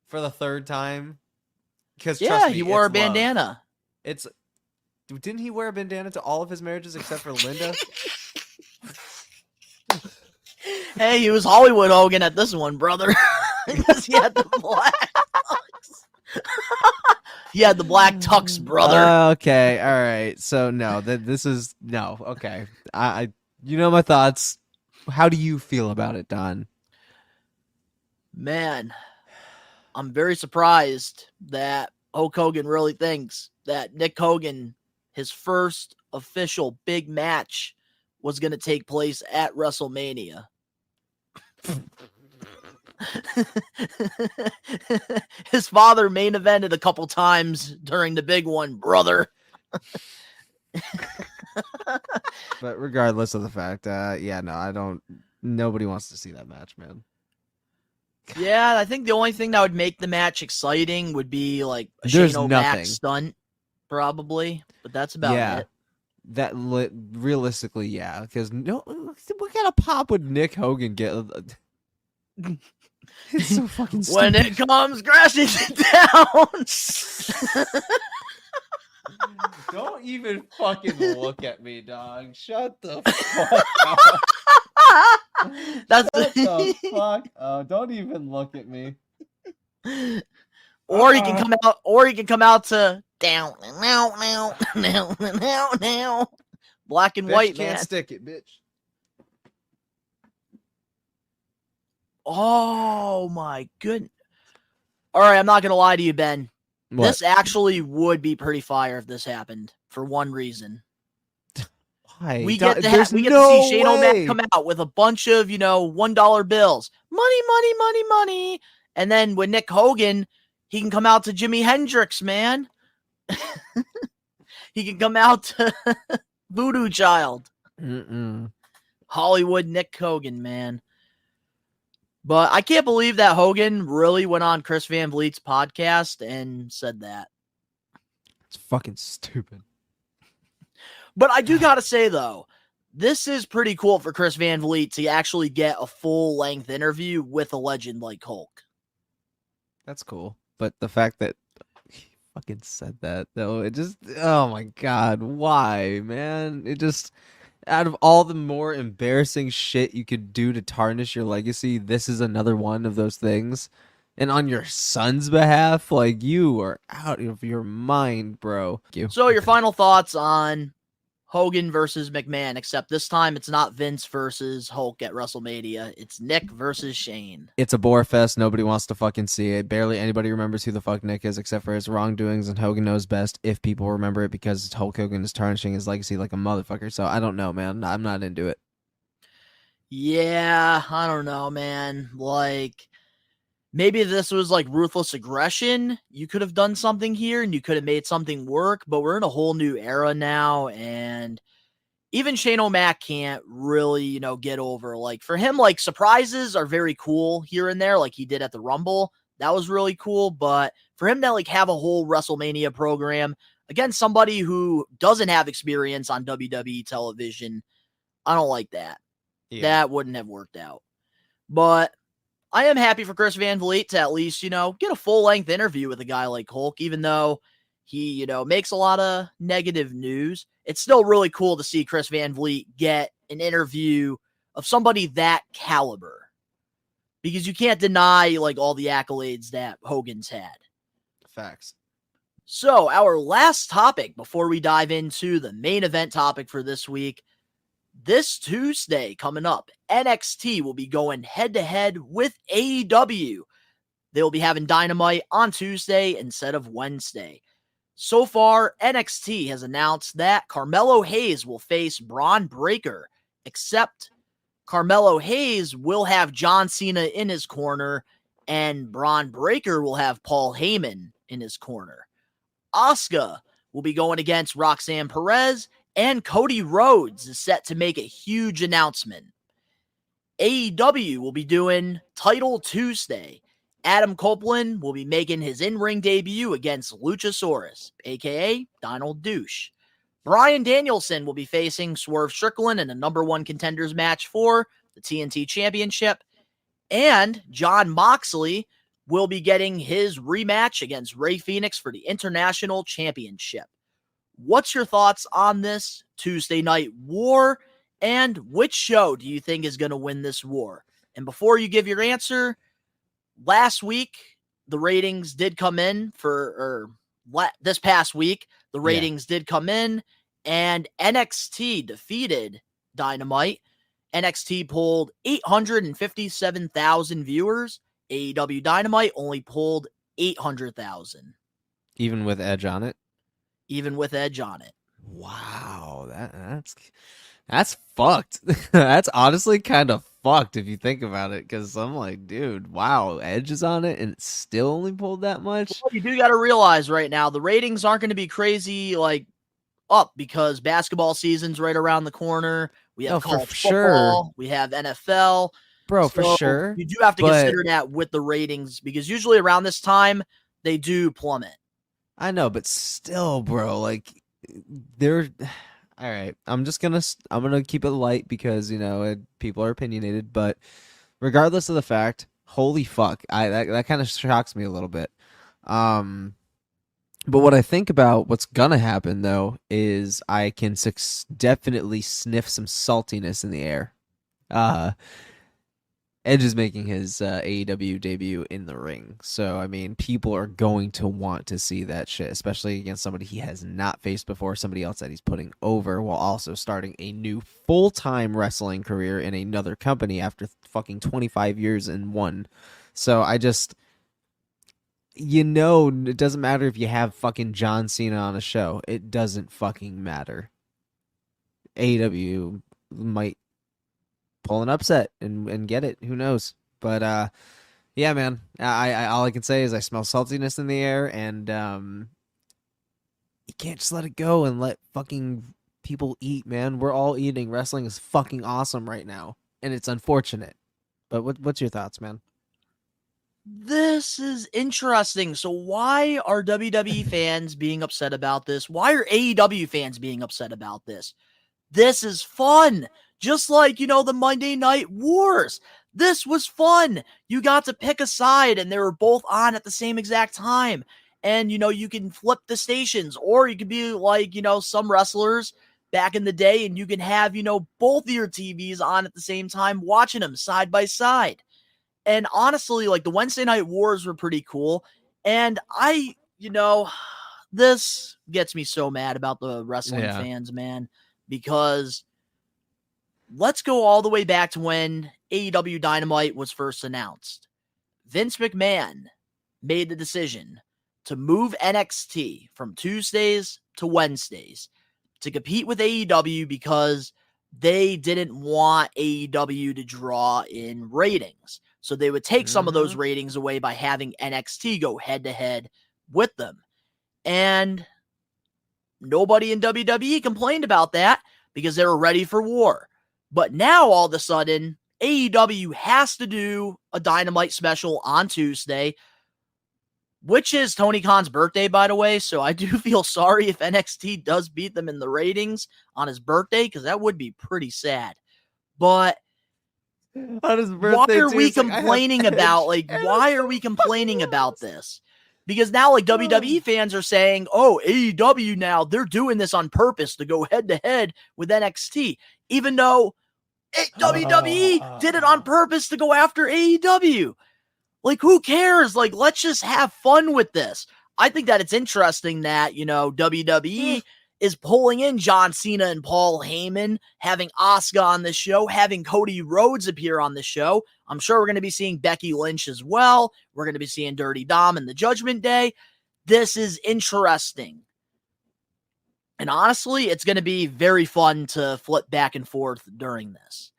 For the third time. Because Yeah, trust me, he wore a it's love. bandana. Didn't he wear a bandana to all of his marriages except for Linda? Hey, he was Hollywood Hogan at this one, brother. Because he had the black tux. He had the black tux, brother. Okay, all right. So no, this is no. Okay, I you know my thoughts. How do you feel about it, Don? Man, I'm very surprised that Hulk Hogan really thinks that Nick Hogan, his first official big match, was going to take place at WrestleMania. His father main evented a couple times during the big one, brother. But regardless of the fact, yeah, no, I don't. Nobody wants to see that match, man. Yeah, I think the only thing that would make the match exciting would be like a There's Shane O'Mac nothing. stunt, probably. But that's about Yeah. it. That realistically, yeah, because no, what kind of pop would Nick Hogan get? It's so fucking stupid. When it comes crashing down. Don't even fucking look at me, dog. Shut the fuck up. That's Shut the fuck up. Don't even look at me. Or he can come out. Or he can come out to down now. Black and Bitch white, can't man. stick it, bitch. Oh my goodness. All right, I'm not gonna lie to you, Ben. What? This actually would be pretty fire if this happened for one reason. Why? We get to There's we get no to see Shane way. O'Mac come out with a bunch of, $1 bills. Money. And then with Nick Hogan, he can come out to Jimi Hendrix, man. He can come out to Voodoo Child. Hollywood Nick Hogan, man. But I can't believe that Hogan really went on Chris Van Vliet's podcast and said that. It's fucking stupid. But I do got to say, though, this is pretty cool for Chris Van Vliet to actually get a full-length interview with a legend like Hulk. That's cool. But the fact that he fucking said that, though, it just, oh my God, why, man? It just, out of all the more embarrassing shit you could do to tarnish your legacy, this is another one of those things. And on your son's behalf, like, you are out of your mind, bro. So your final thoughts on Hogan versus McMahon, except this time it's not Vince versus Hulk at WrestleMania. It's Nick versus Shane. It's a bore fest. Nobody wants to fucking see it. Barely anybody remembers who the fuck Nick is except for his wrongdoings, and Hogan knows best if people remember it because Hulk Hogan is tarnishing his legacy like a motherfucker. So I don't know, man. I'm not into it. Yeah, I don't know, man. Like, maybe this was like ruthless aggression. You could have done something here and you could have made something work, but we're in a whole new era now. And even Shane O'Mac can't really, get over. Like, for him, like, surprises are very cool here and there, like he did at the Rumble. That was really cool. But for him to, like, have a whole WrestleMania program against somebody who doesn't have experience on WWE television, I don't like that. Yeah. That wouldn't have worked out. But I am happy for Chris Van Vliet to at least, get a full-length interview with a guy like Hulk, even though he, makes a lot of negative news. It's still really cool to see Chris Van Vliet get an interview of somebody that caliber. Because you can't deny, like, all the accolades that Hogan's had. Facts. So, our last topic before we dive into the main event topic for this week. This Tuesday coming up, NXT will be going head-to-head with AEW. They will be having Dynamite on Tuesday instead of Wednesday. So far, NXT has announced that Carmelo Hayes will face Braun Breaker, except Carmelo Hayes will have John Cena in his corner, and Braun Breaker will have Paul Heyman in his corner. Asuka will be going against Roxanne Perez, and Cody Rhodes is set to make a huge announcement. AEW will be doing Title Tuesday. Adam Copeland will be making his in-ring debut against Luchasaurus, a.k.a. Donald Douche. Bryan Danielson will be facing Swerve Strickland in a number one contenders match for the TNT Championship. And Jon Moxley will be getting his rematch against Rey Fenix for the International Championship. What's your thoughts on this Tuesday night war, and which show do you think is going to win this war? And before you give your answer, last week, the ratings did come in this past week, the ratings did come in, and NXT defeated Dynamite. NXT pulled 857,000 viewers. AEW Dynamite only pulled 800,000. Even with Edge on it? Even with Edge on it. Wow, that's fucked. That's honestly kind of fucked if you think about it, because I'm like, dude, wow, Edge is on it and it still only pulled that much? Well, you do got to realize right now, the ratings aren't going to be crazy, like, up, because basketball season's right around the corner. We have college football. We have NFL. Bro, So for sure. You do have to consider that with the ratings, because usually around this time, they do plummet. I know, but still, bro, like, they're all right. I'm gonna keep it light because people are opinionated, but regardless of the fact, holy fuck, that kind of shocks me a little bit. But what I think about what's gonna happen though is I can definitely sniff some saltiness in the air. Edge is making his AEW debut in the ring. So, I mean, people are going to want to see that shit, especially against somebody he has not faced before, somebody else that he's putting over, while also starting a new full-time wrestling career in another company after fucking 25 years in one. So, it doesn't matter if you have fucking John Cena on a show. It doesn't fucking matter. AEW might pull an upset and get it. Who knows? But yeah, man. I all I can say is I smell saltiness in the air, and you can't just let it go and let fucking people eat, man. We're all eating. Wrestling is fucking awesome right now, and it's unfortunate. But what's your thoughts, man? This is interesting. So why are WWE fans being upset about this? Why are AEW fans being upset about this? This is fun. Just like, the Monday Night Wars. This was fun. You got to pick a side and they were both on at the same exact time. And, you can flip the stations, or you could be like, some wrestlers back in the day, and you can have, both of your TVs on at the same time, watching them side by side. And honestly, like, the Wednesday Night Wars were pretty cool. And this gets me so mad about the wrestling fans, man, because let's go all the way back to when AEW Dynamite was first announced. Vince McMahon made the decision to move NXT from Tuesdays to Wednesdays to compete with AEW because they didn't want AEW to draw in ratings. So they would take some of those ratings away by having NXT go head-to-head with them. And nobody in WWE complained about that because they were ready for war. But now, all of a sudden, AEW has to do a Dynamite special on Tuesday, which is Tony Khan's birthday, by the way. So I do feel sorry if NXT does beat them in the ratings on his birthday, because that would be pretty sad. But On his why birthday, are too, we it's like, I have complaining Edge. about, like, why are we complaining about this? Because now, like, WWE fans are saying, oh, AEW now, they're doing this on purpose to go head-to-head with NXT, even though WWE did it on purpose to go after AEW. Like, who cares? Like, let's just have fun with this. I think that it's interesting that, WWE is pulling in John Cena and Paul Heyman, having Asuka on the show, having Cody Rhodes appear on the show. I'm sure we're going to be seeing Becky Lynch as well. We're going to be seeing Dirty Dom and the Judgment Day. This is interesting. And honestly, it's going to be very fun to flip back and forth during this.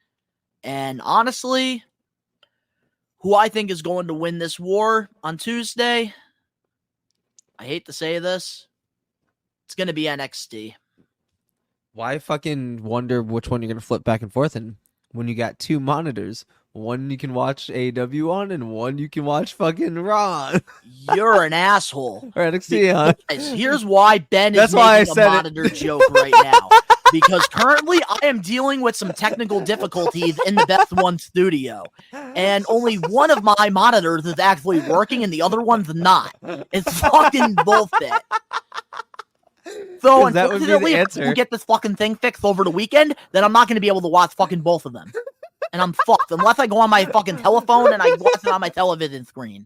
And honestly, who I think is going to win this war on Tuesday, I hate to say this, it's going to be NXT. Why fucking wonder which one you're going to flip back and forth in when you got two monitors? One you can watch AEW on and one you can watch fucking Raw on. You're an asshole. Or NXT on. Guys, here's why Ben That's is why making I said a monitor joke right now. Because currently I am dealing with some technical difficulties in the Beth One studio. And only one of my monitors is actually working and the other one's not. It's fucking bullshit. So That would be the unfortunately, if I answer. don't get this fucking thing fixed over the weekend, then I'm not going to be able to watch fucking both of them. And I'm fucked unless I go on my fucking telephone and I watch it on my television screen.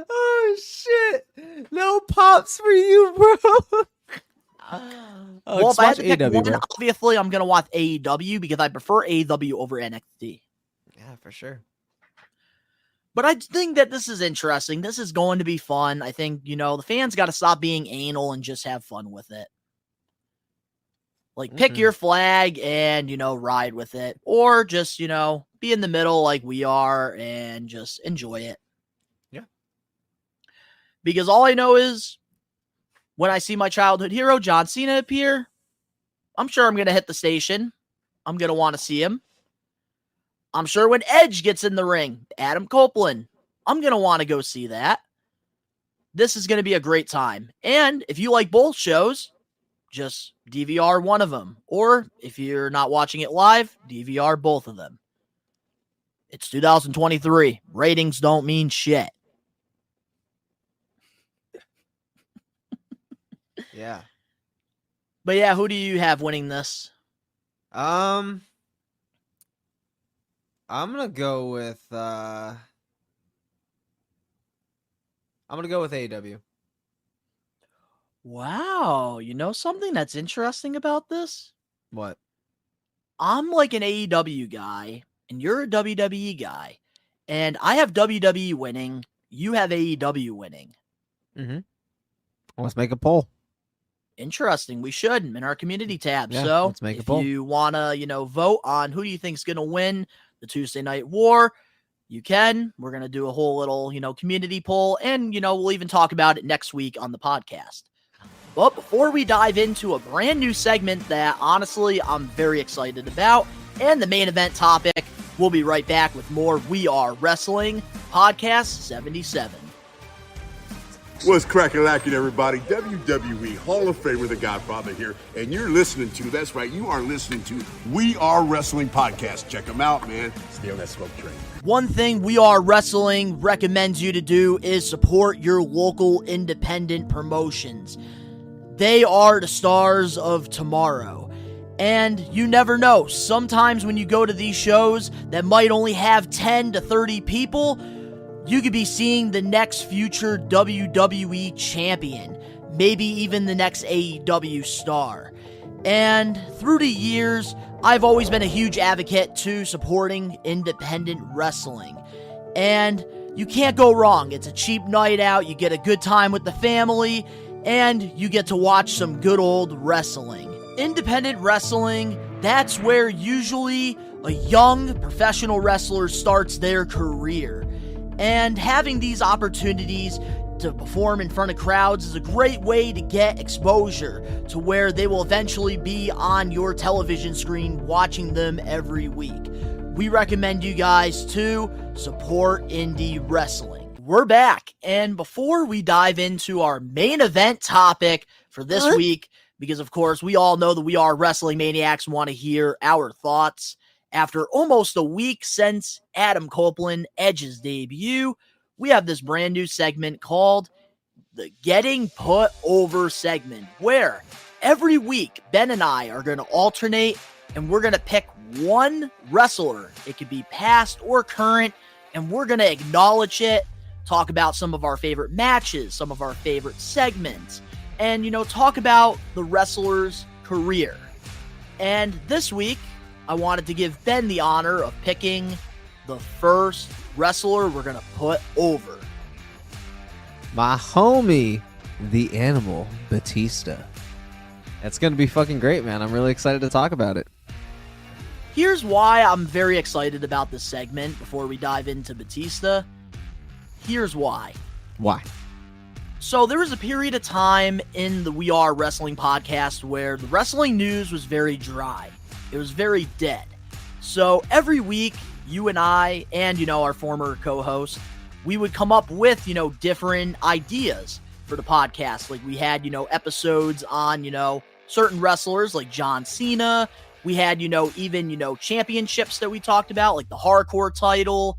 Oh, shit. No pops for you, bro. Well, if I had to pick AEW, one, bro. obviously I'm going to watch AEW because I prefer AEW over NXT. Yeah, for sure. But I think that this is interesting. This is going to be fun. I think, the fans got to stop being anal and just have fun with it. Like, pick your flag and, ride with it. Or just, be in the middle like we are and just enjoy it. Yeah. Because all I know is when I see my childhood hero, John Cena, appear, I'm sure I'm going to hit the station. I'm going to want to see him. I'm sure when Edge gets in the ring, Adam Copeland, I'm going to want to go see that. This is going to be a great time. And if you like both shows, just DVR one of them. Or if you're not watching it live, DVR both of them. It's 2023. Ratings don't mean shit. Yeah. But yeah, who do you have winning this? I'm gonna go with AEW. Wow, something that's interesting about this? What? I'm like an AEW guy, and you're a WWE guy, and I have WWE winning, you have AEW winning. Mm-hmm. Let's make a poll. Interesting. We should in our community tab. Yeah, so let's make a if poll. you want to, vote on who do you think is going to win the Tuesday Night War, you can. We're going to do a whole little, community poll, and, we'll even talk about it next week on the podcast. But before we dive into a brand new segment that, honestly, I'm very excited about, and the main event topic, we'll be right back with more We Are Wrestling Podcast 77. What's cracking lacking, everybody? WWE Hall of Famer, The Godfather here, and you're listening to, that's right, you are listening to We Are Wrestling Podcast. Check them out, man. Stay on that smoke train. One thing We Are Wrestling recommends you to do is support your local independent promotions. They are the stars of tomorrow. And you never know, sometimes when you go to these shows that might only have 10 to 30 people, you could be seeing the next future WWE champion, maybe even the next AEW star. And through the years, I've always been a huge advocate to supporting independent wrestling. And you can't go wrong. It's a cheap night out, you get a good time with the family, and you get to watch some good old wrestling. Independent wrestling That's where usually a young professional wrestler starts their career. And having these opportunities to perform in front of crowds is a great way to get exposure to where they will eventually be on your television screen watching them every week. We recommend you guys to support indie wrestling. We're back, and before we dive into our main event topic for this week, because of course we all know that we are wrestling maniacs and want to hear our thoughts after almost a week since Adam Copeland, Edge's debut, we have this brand new segment called the Getting Put Over segment, where every week Ben and I are going to alternate and we're going to pick one wrestler. It could be past or current, and we're going to acknowledge it, talk about some of our favorite matches, some of our favorite segments, and, talk about the wrestler's career. And this week, I wanted to give Ben the honor of picking the first wrestler we're going to put over. My homie, the Animal Batista. It's going to be fucking great, man. I'm really excited to talk about it. Here's why I'm very excited about this segment before we dive into Batista. Here's why. Why? So there was a period of time in the We Are Wrestling podcast where the wrestling news was very dry. It was very dead. So every week, you and I and, our former co-host, we would come up with, different ideas for the podcast. Like we had, episodes on, certain wrestlers like John Cena. We had, even, championships that we talked about, like the hardcore title.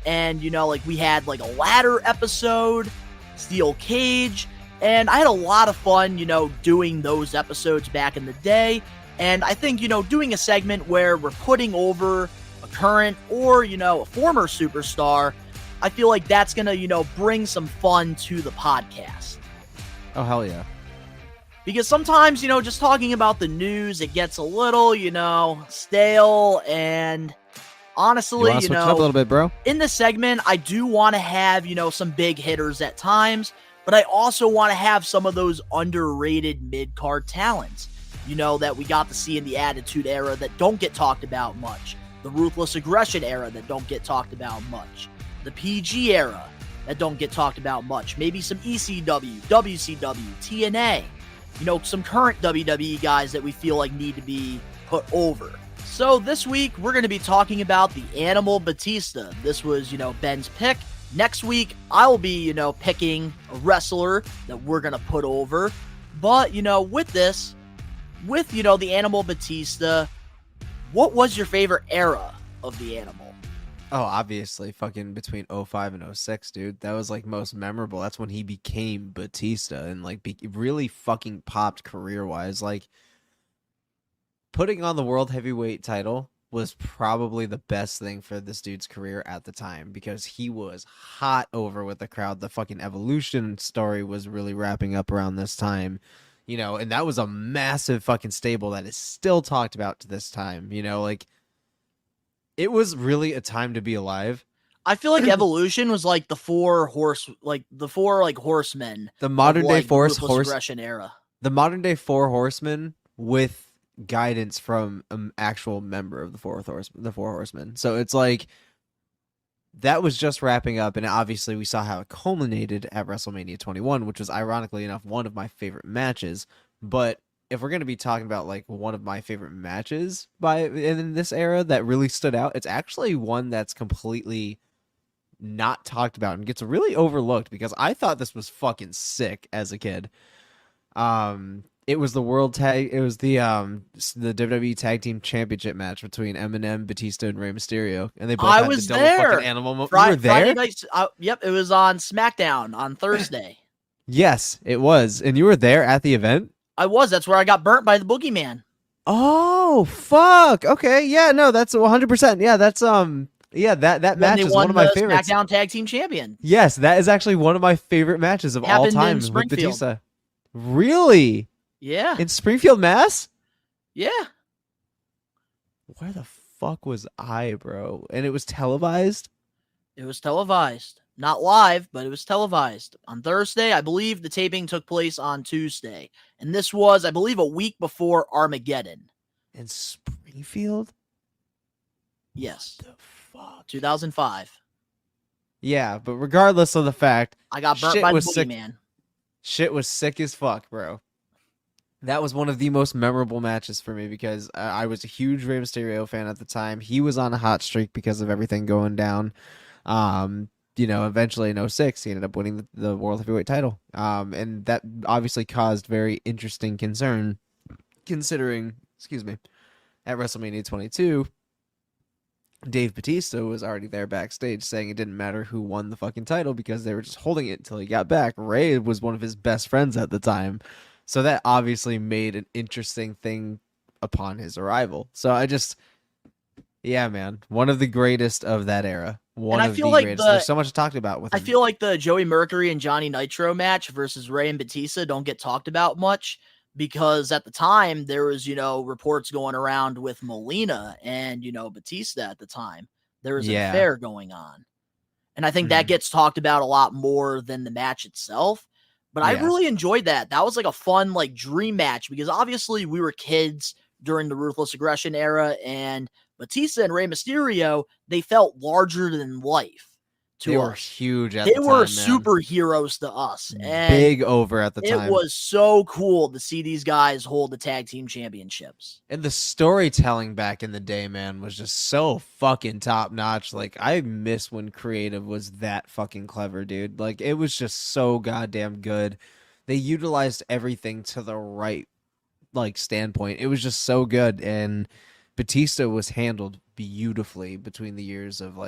And, we had like a ladder episode, steel cage. And I had a lot of fun, doing those episodes back in the day. And I think, doing a segment where we're putting over a current or, a former superstar, I feel like that's going to, bring some fun to the podcast. Oh, hell yeah. Because sometimes, just talking about the news, it gets a little, stale. And honestly, switch it up a little bit, bro? In this segment, I do want to have, some big hitters at times, but I also want to have some of those underrated mid-card talents, that we got to see in the Attitude Era that don't get talked about much. The Ruthless Aggression Era that don't get talked about much. The PG Era that don't get talked about much. Maybe some ECW, WCW, TNA. Some current WWE guys that we feel like need to be put over. So this week, we're going to be talking about the Animal Batista. This was, Ben's pick. Next week, I'll be, picking a wrestler that we're going to put over. But, with this, with, the Animal Batista, what was your favorite era of the Animal? Oh, obviously, fucking between 05 and 06, dude. That was, like, most memorable. That's when he became Batista and, like, really fucking popped career-wise. Like, putting on the World Heavyweight title was probably the best thing for this dude's career at the time because he was hot over with the crowd. The fucking Evolution story was really wrapping up around this time. And that was a massive fucking stable that is still talked about to this time. Like, it was really a time to be alive. I feel like Evolution was like the four horsemen. The modern day aggression era. The modern day four horsemen with guidance from an actual member of the four horsemen. So it's like that was just wrapping up, and obviously we saw how it culminated at WrestleMania 21, which was ironically enough one of my favorite matches. But if we're going to be talking about like one of my favorite matches in this era that really stood out, it's actually one that's completely not talked about and gets really overlooked because I thought this was fucking sick as a kid. It was the the WWE Tag Team Championship match between Eminem, Batista, and Rey Mysterio, and they both had the double fucking animal. You were there? Friday night, yep, it was on SmackDown on Thursday. Yes, it was, and you were there at the event. I was. That's where I got burnt by the Boogeyman. Oh fuck! Okay, yeah, no, that's 100%. Yeah, that's yeah, that match is one of my favorites. SmackDown Tag Team Champion. Yes, that is actually one of my favorite matches of all time with Batista. Really? Yeah. In Springfield, Mass? Yeah. Where the fuck was I, bro? And it was televised? It was televised. Not live, but it was televised. On Thursday, I believe the taping took place on Tuesday. And this was, I believe, a week before Armageddon. In Springfield. Mayfield? Yes. The fuck? 2005. Yeah, but regardless of the fact, I got burnt shit by the was sick. boogeyman. Shit was sick as fuck, bro. That was one of the most memorable matches for me because I was a huge Rey Mysterio fan at the time. He was on a hot streak because of everything going down. Eventually in 06, he ended up winning the World Heavyweight title. And that obviously caused very interesting concern considering, at WrestleMania 22, Dave Bautista was already there backstage saying it didn't matter who won the fucking title because they were just holding it until he got back. Ray was one of his best friends at the time. So that obviously made an interesting thing upon his arrival. So yeah, man, one of the greatest of that era. Greatest. There's so much to talk about with him. I feel like the Joey Mercury and Johnny Nitro match versus Ray and Batista don't get talked about much because at the time there was, reports going around with Molina and, Batista at the time. There was an affair going on. And I think that gets talked about a lot more than the match itself. But I really enjoyed that. That was like a fun, dream match because obviously we were kids during the Ruthless Aggression era, and Batista and Rey Mysterio, they felt larger than life to us. They were huge at the time. They were superheroes to us. And big over at the time. It was so cool to see these guys hold the tag team championships. And the storytelling back in the day, man, was just so fucking top notch. I miss when creative was that fucking clever, dude. It was just so goddamn good. They utilized everything to the right, standpoint. It was just so good. And Batista was handled beautifully between the years of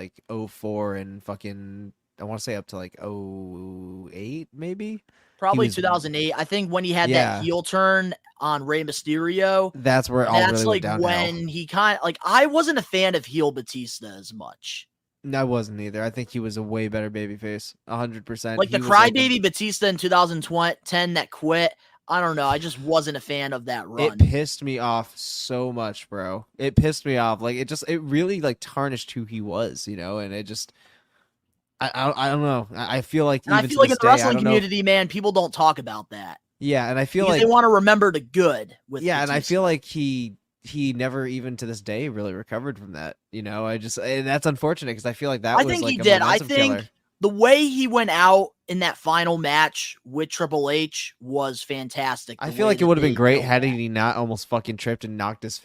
04 and fucking, I want to say up to 08 maybe. Probably 2008. I think when he had that heel turn on Rey Mysterio, that's where it all really went downhill. When he kind of I wasn't a fan of heel Batista as much. I wasn't either. I think he was a way better babyface, 100%. The crybaby Batista in 2010 that quit. I don't know. I just wasn't a fan of that run. It pissed me off so much, bro. It pissed me off. It really tarnished who he was, and it just, I don't know. I feel like, I feel like in the wrestling community, man, people don't talk about that. Yeah. And I feel because they want to remember the good with Batista. And I feel like he never even to this day really recovered from that. And that's unfortunate because I feel like that was think he a did. momentum killer. The way he went out in that final match with Triple H was fantastic. I feel like it would have been great had he not almost fucking tripped and knocked on his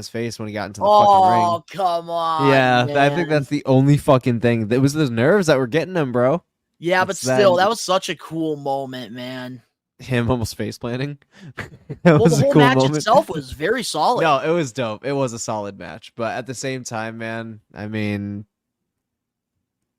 face when he got into the fucking ring. Oh, come on. Yeah, man. I think that's the only fucking thing. It was those nerves that were getting him, bro. Yeah, but still, that was such a cool moment, man. Him almost face planting. The whole match itself was very solid. No, it was dope. It was a solid match. But at the same time, man, I mean,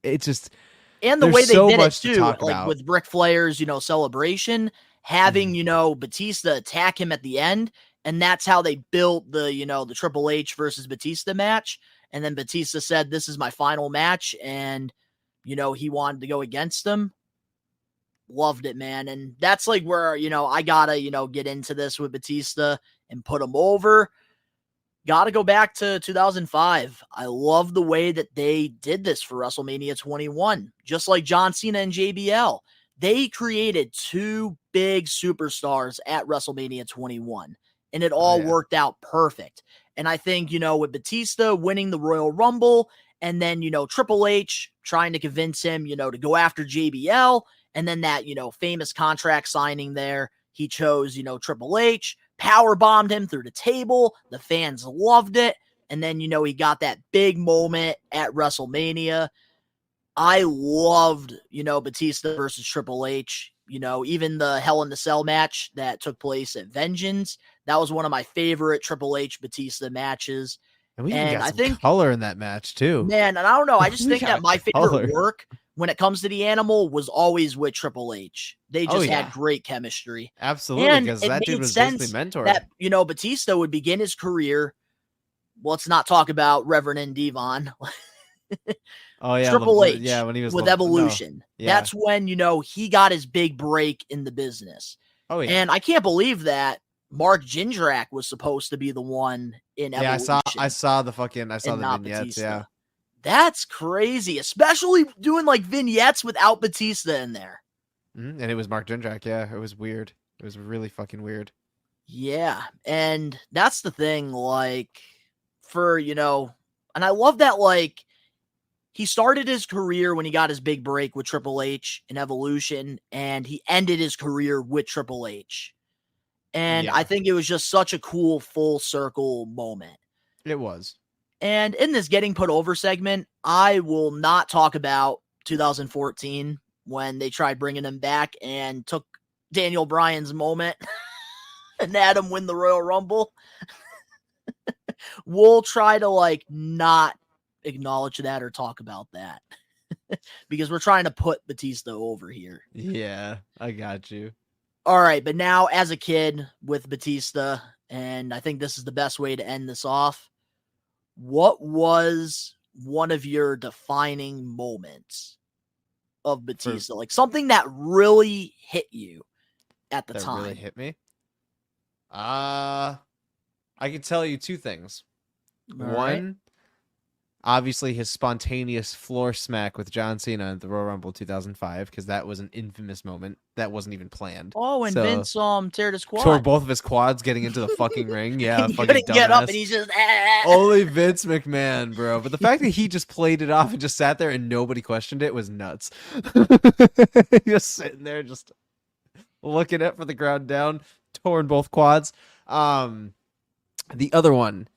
it just, and the way they did it too, about. With Ric Flair's, celebration, having, Batista attack him at the end, and that's how they built the, the Triple H versus Batista match. And then Batista said, "This is my final match," and he wanted to go against him. Loved it, man. And that's where, I gotta, get into this with Batista and put him over. Got to go back to 2005. I love the way that they did this for WrestleMania 21. Just like John Cena and JBL. They created two big superstars at WrestleMania 21. And it all worked out perfect. And I think, with Batista winning the Royal Rumble, and then, Triple H trying to convince him, to go after JBL, and then that, famous contract signing there, he chose, Triple H. Power bombed him through the table. The fans loved it. And then, he got that big moment at WrestleMania. I loved, Batista versus Triple H. Even the Hell in the Cell match that took place at Vengeance. That was one of my favorite Triple H Batista matches. And we even got some color in that match, too. Man, and I don't know. I just think that my favorite work when it comes to the Animal was always with Triple H. They just had great chemistry. Absolutely, because that dude was basically mentor. That, Batista would begin his career. Let's not talk about Reverend and Devon. Oh, yeah. Triple H when he was with Evolution. No. Yeah. That's when, he got his big break in the business. Oh, yeah. And I can't believe that Mark Jindrak was supposed to be the one in Evolution. Yeah, I saw the vignettes, Batista. yeah. That's crazy, especially doing vignettes without Batista in there. And it was Mark Jindrak, yeah. It was weird. It was really fucking weird. Yeah, and that's the thing, like, and I love that, like, he started his career when he got his big break with Triple H in Evolution, and he ended his career with Triple H. And I think it was just such a cool full circle moment. It was. And in this Getting Put Over segment, I will not talk about 2014 when they tried bringing him back and took Daniel Bryan's moment and had him win the Royal Rumble. We'll try to, like, not acknowledge that or talk about that because we're trying to put Batista over here. Yeah, I got you. All right, but now as a kid with Batista, and I think this is the best way to end this off, what was one of your defining moments of Batista? Like something that really hit you at the time. Really hit me? I can tell you two things. One, obviously his spontaneous floor smack with John Cena at the Royal Rumble 2005, because that was an infamous moment. That wasn't even planned. Oh, and Vince teared his quad. Tore both of his quads getting into the fucking ring. Yeah, he fucking couldn't get up, dumbass. and he's just Only Vince McMahon, bro. But the fact that he just played it off and just sat there and nobody questioned it was nuts. Just sitting there, just looking at for the ground down, torn both quads. The other one,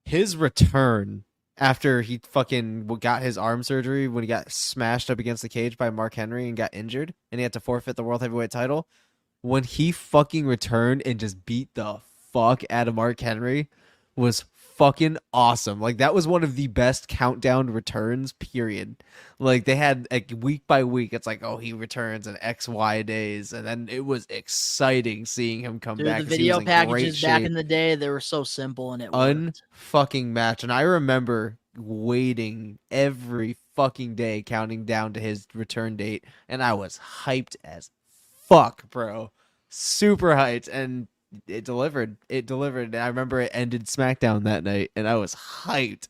his return after he fucking got his arm surgery when he got smashed up against the cage by Mark Henry and got injured and he had to forfeit the World Heavyweight title. When he fucking returned and just beat the fuck out of Mark Henry was fucking awesome. Like, that was one of the best countdown returns, period. Like, they had, like, week by week, it's like, oh, he returns in XY days. And then it was exciting seeing him come back. The video packages back in the day, they were so simple and it unfucking match. And I remember waiting every fucking day, counting down to his return date. And I was hyped as fuck, bro. Super hyped. And it delivered. And I remember it ended SmackDown that night, and I was hyped.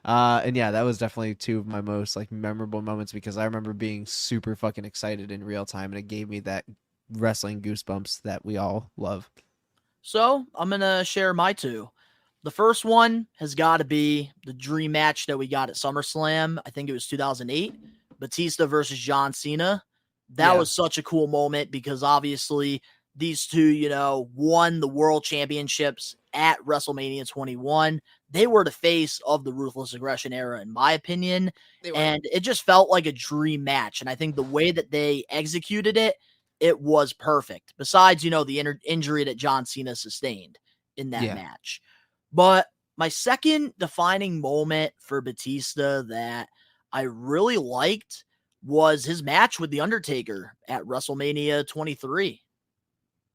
And yeah, that was definitely two of my most like memorable moments because I remember being super fucking excited in real time, and it gave me that wrestling goosebumps that we all love. So I'm gonna share my two. The first one has got to be the dream match that we got at SummerSlam. I think it was 2008, Batista versus John Cena. That was such a cool moment because obviously these two, won the world championships at WrestleMania 21. They were the face of the Ruthless Aggression era, in my opinion. And it just felt like a dream match. And I think the way that they executed it, it was perfect. Besides, the injury that John Cena sustained in that match. But my second defining moment for Batista that I really liked was his match with The Undertaker at WrestleMania 23.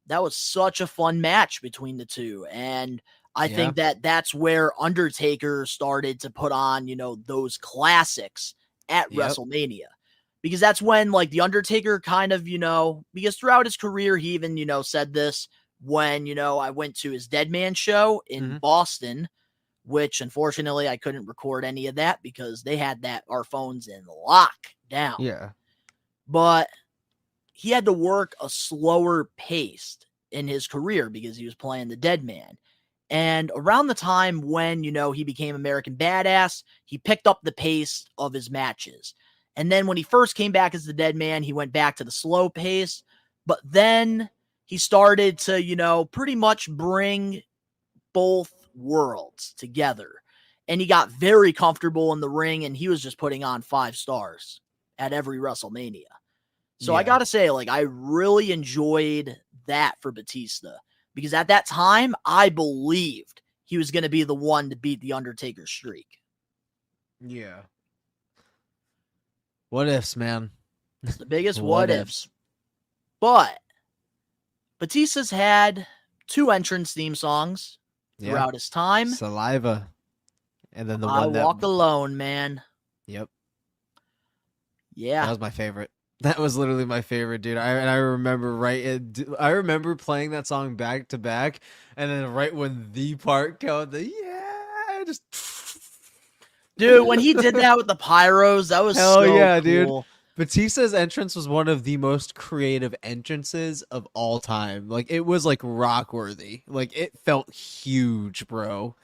That was such a fun match between the two. And I think that that's where Undertaker started to put on, those classics at WrestleMania. Because that's when, like, The Undertaker kind of, because throughout his career, he even, said this when, I went to his Dead Man show in Boston, which unfortunately I couldn't record any of that because they had our phones in lockdown. Yeah. But he had to work a slower pace in his career because he was playing the Dead Man. And around the time when, he became American Badass, he picked up the pace of his matches. And then when he first came back as the Dead Man, he went back to the slow pace. But then he started to, pretty much bring both worlds together. And he got very comfortable in the ring, and he was just putting on 5 stars at every WrestleMania. So I got to say, like, I really enjoyed that for Batista because at that time, I believed he was going to be the one to beat the Undertaker's streak. Yeah. What ifs, man? It's the biggest what ifs. But Batista's had 2 entrance theme songs throughout his time. Saliva. And then the I one that Walk Alone, man. Yep. Yeah. That was my favorite. That was literally my favorite, dude. I remember I remember playing that song back to back, and then right when the part came, dude, when he did that with the pyros, that was hell so yeah, cool. dude. Batista's entrance was one of the most creative entrances of all time. Like, it was like rock worthy. Like, it felt huge, bro.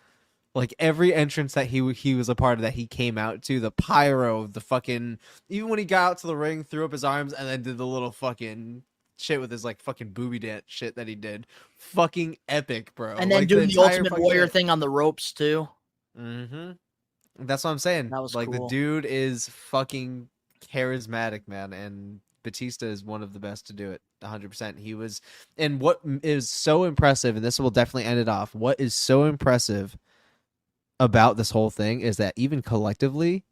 Like, every entrance that he was a part of, that he came out to, the pyro, the fucking, even when he got out to the ring, threw up his arms, and then did the little fucking shit with his like fucking booby dance shit that he did. Fucking epic, bro. And then like, doing the Ultimate fucking Warrior shit. thing on the ropes too. Mm-hmm. That's what I'm saying. That was like cool. The dude is fucking charismatic, man, and Batista is one of the best to do it. 100%. He was, and what is so impressive, and this will definitely end it off. What is so impressive about this whole thing is that even collectively,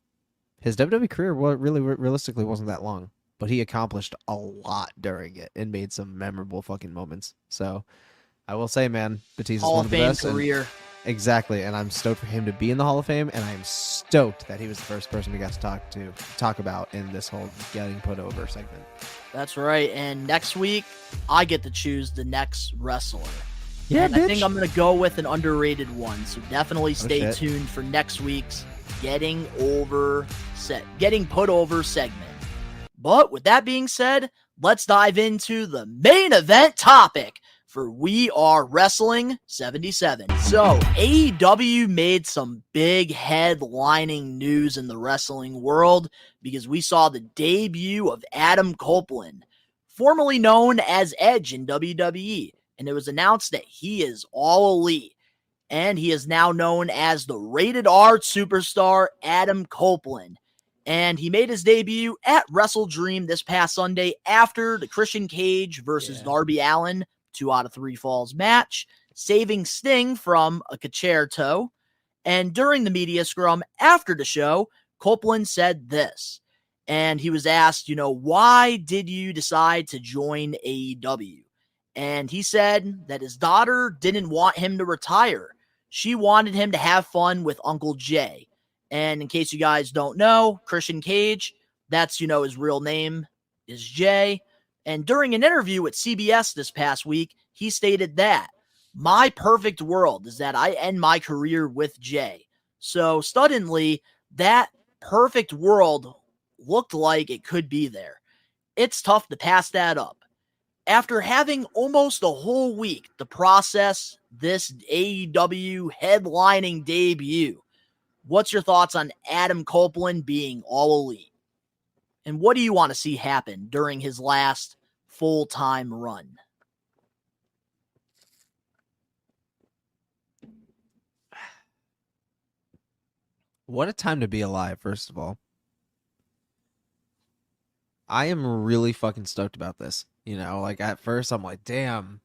his WWE career really realistically wasn't that long, but he accomplished a lot during it and made some memorable fucking moments. So I will say, man, Batista's Hall one of of the Fame best. career. Exactly, and I'm stoked for him to be in the Hall of Fame, and I'm stoked that he was the first person we got to talk about in this whole getting put over segment. That's right. And next week, I get to choose the next wrestler. Yeah, and I think I'm going to go with an underrated one. So definitely stay shit. tuned for next week's Getting Put Over segment. But with that being said, let's dive into the main event topic for We Are Wrestling 77. So AEW made some big headlining news in the wrestling world because we saw the debut of Adam Copeland, formerly known as Edge in WWE, and it was announced that he is All Elite, and he is now known as the Rated R superstar Adam Copeland. And he made his debut at Wrestle Dream this past Sunday after the Christian Cage versus Darby Allin 2 out of 3 falls match, saving Sting from a concerto. And during the media scrum after the show, Copeland said this. And he was asked, why did you decide to join AEW? And he said that his daughter didn't want him to retire. She wanted him to have fun with Uncle Jay. And in case you guys don't know, Christian Cage, that's, his real name is Jay. And during an interview with CBS this past week, he stated that my perfect world is that I end my career with Jay. So suddenly, that perfect world looked like it could be there. It's tough to pass that up. After having almost a whole week to process this AEW headlining debut, what's your thoughts on Adam Copeland being All Elite? And what do you want to see happen during his last full-time run? What a time to be alive, first of all. I am really fucking stoked about this. Like at first I'm like, damn,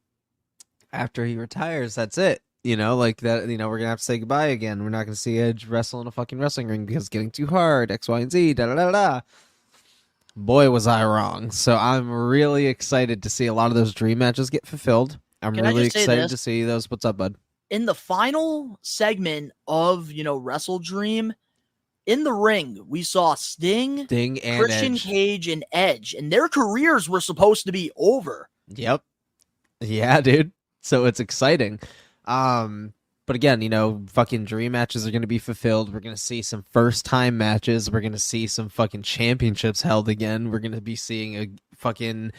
after he retires, that's it. Like that, we're going to have to say goodbye again. We're not going to see Edge wrestle in a fucking wrestling ring because it's getting too hard, X, Y, and Z, da-da-da-da. Boy, was I wrong. So I'm really excited to see a lot of those dream matches get fulfilled. I'm really excited to see those. What's up, bud? In the final segment of, Wrestle Dream, in the ring, we saw Sting and Christian Edge. Cage, and Edge, and their careers were supposed to be over. Yep. Yeah, dude. So it's exciting. But again, fucking dream matches are going to be fulfilled. We're going to see some first-time matches. We're going to see some fucking championships held again. We're going to be seeing a fucking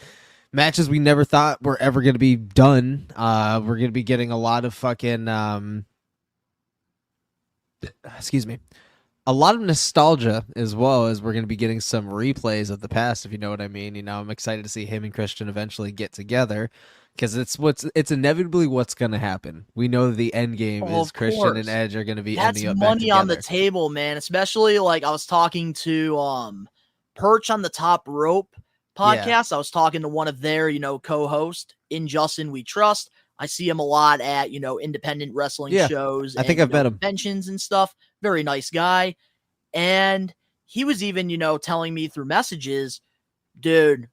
matches we never thought were ever going to be done. We're going to be getting a lot of fucking a lot of nostalgia, as well as we're going to be getting some replays of the past, if you know what I mean. I'm excited to see him and Christian eventually get together, because it's inevitably what's going to happen. We know the end game is Christian and Edge are going to be ending up back money together. on the table, man. Especially like I was talking to Perch on the Top Rope podcast. I was talking to one of their co-hosts, In Justin We Trust. I see him a lot at independent wrestling shows. I think I've met him. Conventions and stuff. Very nice guy. And he was even telling me through messages, dude,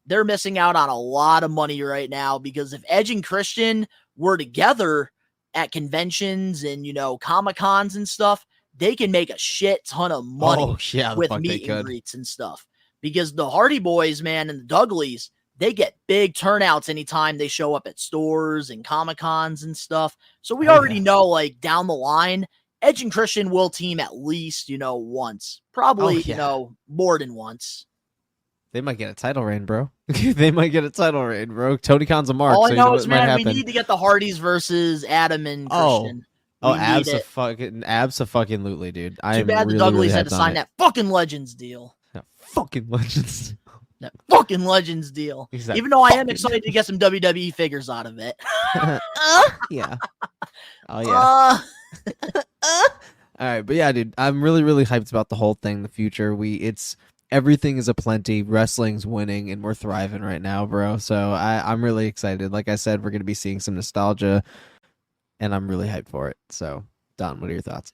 they're missing out on a lot of money right now, because if Edge and Christian were together at conventions and, Comic-Cons and stuff, they can make a shit ton of money with meet and greets and stuff. Because the Hardy Boys, man, and the Dudleys, they get big turnouts anytime they show up at stores and Comic-Cons and stuff. So we already know, like, down the line, Edge and Christian will team at least, once. Probably, more than once. They might get a title reign, bro. They might get a title reign, bro. Tony Khan's a mark. All so I you know know what is, might man, we happen. need to get the Hardys versus Adam and Oh. Christian. Oh, We need it. abso-fucking-lutely, dude. I Too am bad the really, Dudleys really had to hyped on sign it. that fucking Legends deal. That fucking Legends. That fucking Legends deal. He's that Even though I am fucking- excited to get some WWE figures out of it. Yeah. Oh, yeah. All right, but yeah, dude, I'm really, really hyped about the whole thing, the future. Everything is aplenty. Wrestling's winning, and we're thriving right now, bro. So I'm really excited. Like I said, we're going to be seeing some nostalgia, and I'm really hyped for it. So, Don, what are your thoughts?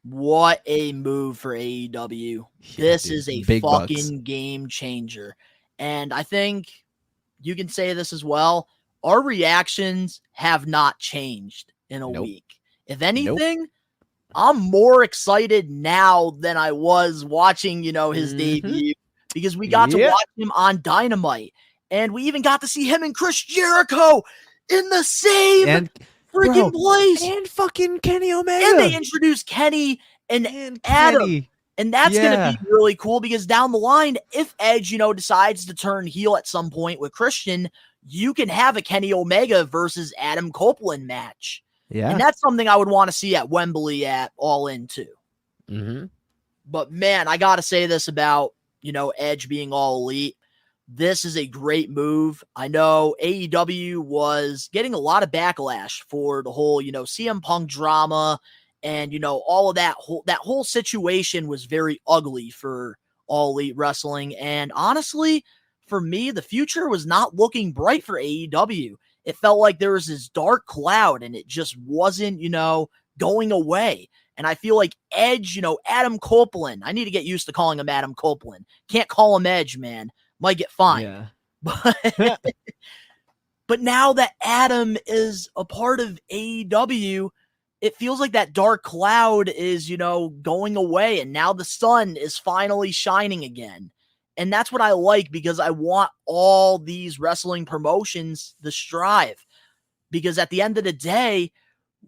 What a move for AEW. This is a big fucking bucks. game changer. And I think you can say this as well. Our reactions have not changed in a Nope. week. If anything, I'm more excited now than I was watching, his debut, because we got to watch him on Dynamite. And we even got to see him and Chris Jericho in the same freaking place. And fucking Kenny Omega. And they introduced Kenny and Adam. Kenny. And that's going to be really cool because down the line, if Edge, decides to turn heel at some point with Christian, you can have a Kenny Omega versus Adam Copeland match. Yeah. And that's something I would want to see at Wembley at All In too. Mm-hmm. But man, I got to say this about, Edge being All Elite. This is a great move. I know AEW was getting a lot of backlash for the whole, CM Punk drama and, all of that whole situation was very ugly for All Elite Wrestling. And honestly, for me, the future was not looking bright for AEW. It felt like there was this dark cloud and it just wasn't, going away. And I feel like Edge, Adam Copeland, I need to get used to calling him Adam Copeland. Can't call him Edge, man. Might get fined. Yeah. But now that Adam is a part of AEW, it feels like that dark cloud is, going away. And now the sun is finally shining again. And that's what I like because I want all these wrestling promotions to strive. Because at the end of the day,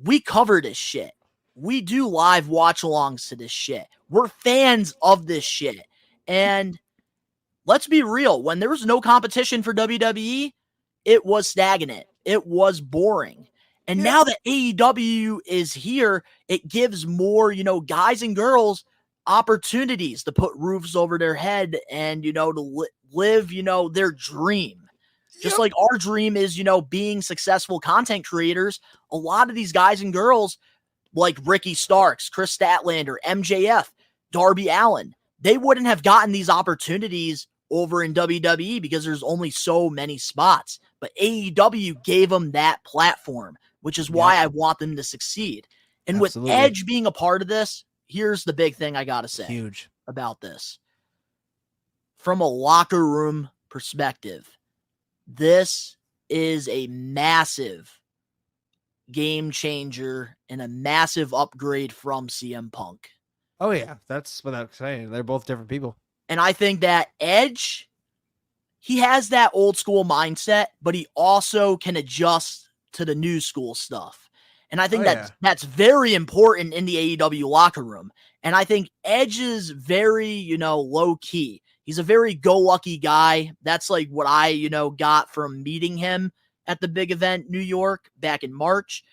we cover this shit. We do live watch-alongs to this shit. We're fans of this shit. And let's be real. When there was no competition for WWE, it was stagnant. It was boring. And now that AEW is here, it gives more, guys and girls opportunities to put roofs over their head and, to live, their dream. Just like our dream is, being successful content creators. A lot of these guys and girls like Ricky Starks, Chris Statlander, MJF, Darby Allin, they wouldn't have gotten these opportunities over in WWE because there's only so many spots. But AEW gave them that platform, which is why I want them to succeed. And Absolutely. with Edge being a part of this, here's the big thing I got to say Huge about this. From a locker room perspective, this is a massive game changer and a massive upgrade from CM Punk. Oh, yeah. That's without saying. They're both different people. And I think that Edge, he has that old school mindset, but he also can adjust to the new school stuff. And I think that's very important in the AEW locker room. And I think Edge is very, low key. He's a very go-lucky guy. That's like what I, got from meeting him at the big event New York back in March.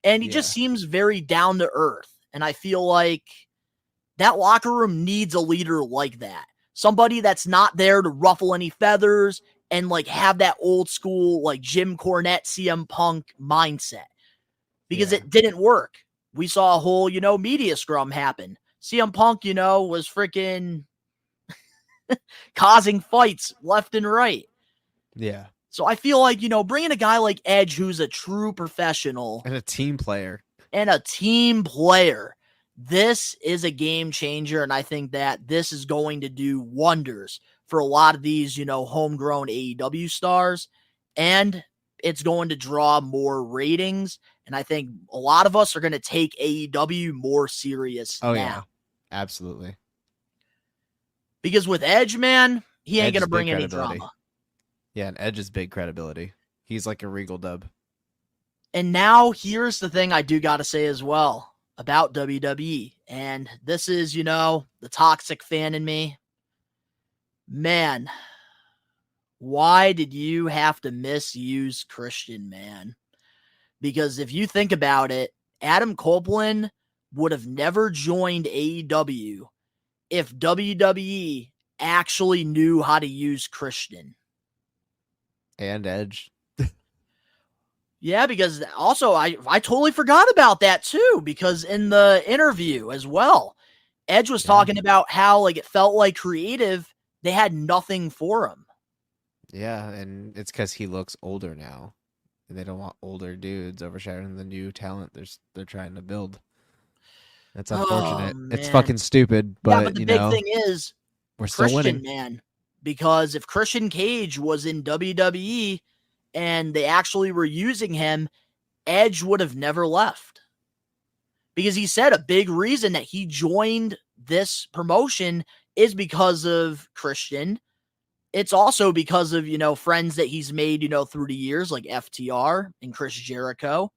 And he just seems very down to earth. And I feel like that locker room needs a leader like that. Somebody that's not there to ruffle any feathers and like have that old school, like Jim Cornette, CM Punk mindset. Because it didn't work. We saw a whole, media scrum happen. CM Punk, was freaking causing fights left and right. Yeah. So I feel like, bringing a guy like Edge, who's a true professional. And a team player. This is a game changer. And I think that this is going to do wonders for a lot of these, homegrown AEW stars. And it's going to draw more ratings. And I think a lot of us are going to take AEW more serious now. Yeah. Absolutely. Because with Edge, man, he ain't Edge going to is bring big any credibility. drama. Yeah, and Edge is big credibility. He's like a Regal dub. And now here's the thing I do got to say as well about WWE. And this is, the toxic fan in me. Man, why did you have to misuse Christian, man? Because if you think about it, Adam Copeland would have never joined AEW if WWE actually knew how to use Christian. And Edge. Yeah, because also I totally forgot about that too, because in the interview as well, Edge was talking about how like it felt like creative, they had nothing for him. Yeah, and it's because he looks older now. And they don't want older dudes overshadowing the new talent they're trying to build. That's unfortunate. It's fucking stupid, but, yeah, but the big thing is we're still Christian, winning. man. Because if Christian Cage was in WWE and they actually were using him, Edge would have never left. Because he said a big reason that he joined this promotion is because of Christian. It's also because of, friends that he's made, through the years, like FTR and Chris Jericho.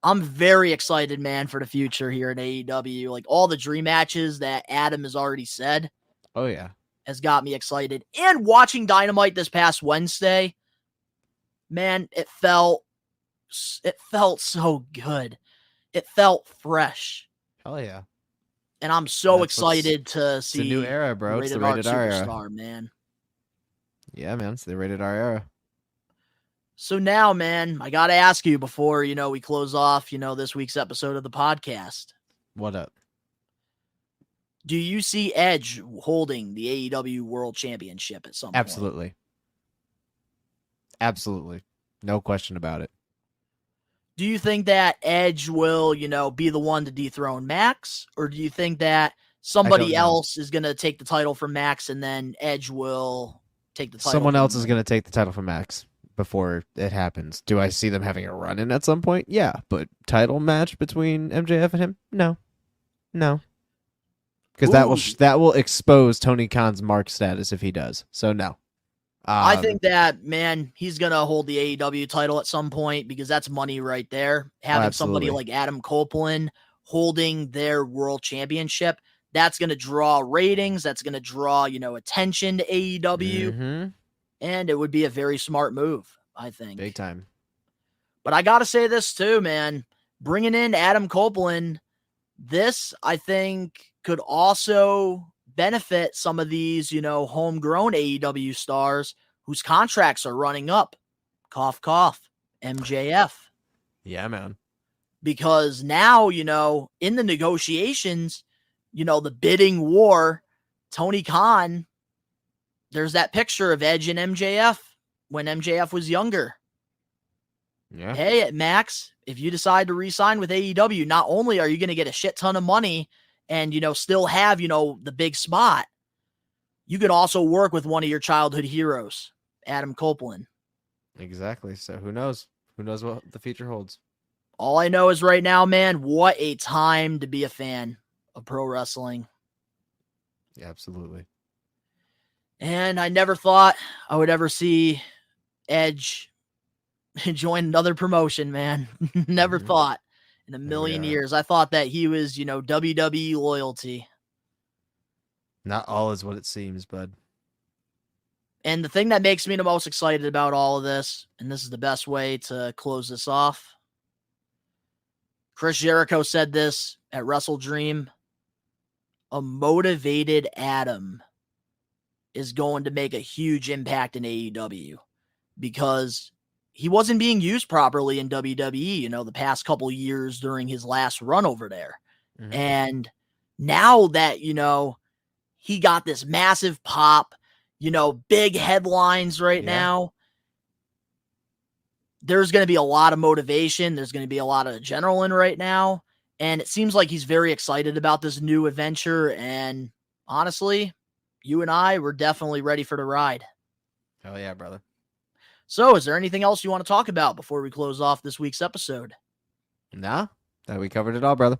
I'm very excited, man, for the future here at AEW. Like all the dream matches that Adam has already said. Oh, yeah. Has got me excited. And watching Dynamite this past Wednesday, man, it felt so good. It felt fresh. Hell yeah. And I'm so excited to see the new era, bro. It's the rated R era. Man. Yeah, man. It's the rated R era. So now, man, I got to ask you before, we close off, this week's episode of the podcast. What up? Do you see Edge holding the AEW World Championship at some point? Absolutely. Absolutely. No question about it. Do you think that Edge will, be the one to dethrone Max? Or do you think that somebody else is going to take the title from Max and then Edge will take the title? Someone else is going to take the title from Max before it happens. Do I see them having a run-in at some point? Yeah, but title match between MJF and him? No. Because that will expose Tony Khan's mark status if he does. So no. I think that, man, he's going to hold the AEW title at some point because that's money right there. Having somebody like Adam Copeland holding their world championship, that's going to draw ratings. That's going to draw, attention to AEW. Mm-hmm. And it would be a very smart move, I think. Big time. But I got to say this too, man. Bringing in Adam Copeland, this, I think, could also benefit some of these, homegrown AEW stars whose contracts are running up. Cough, cough. MJF. Yeah, man. Because now, in the negotiations, the bidding war, Tony Khan, there's that picture of Edge and MJF when MJF was younger. Yeah. Hey, Max, if you decide to re-sign with AEW, not only are you going to get a shit ton of money and, still have, the big spot, you can also work with one of your childhood heroes, Adam Copeland. Exactly. So who knows? Who knows what the future holds? All I know is right now, man, what a time to be a fan of pro wrestling. Yeah, absolutely. And I never thought I would ever see Edge join another promotion, man. Never thought in a million years. I thought that he was, WWE loyalty. Not all is what it seems, bud. And the thing that makes me the most excited about all of this, and this is the best way to close this off, Chris Jericho said this at Wrestle Dream, a motivated Adam is going to make a huge impact in AEW because he wasn't being used properly in WWE, the past couple years during his last run over there. Mm-hmm. And now that, he got this massive pop, big headlines right now, there's going to be a lot of motivation. There's going to be a lot of adrenaline right now. And it seems like he's very excited about this new adventure. And honestly, you and I were definitely ready for the ride. Oh, yeah, brother. So is there anything else you want to talk about before we close off this week's episode? Nah, that we covered it all, brother.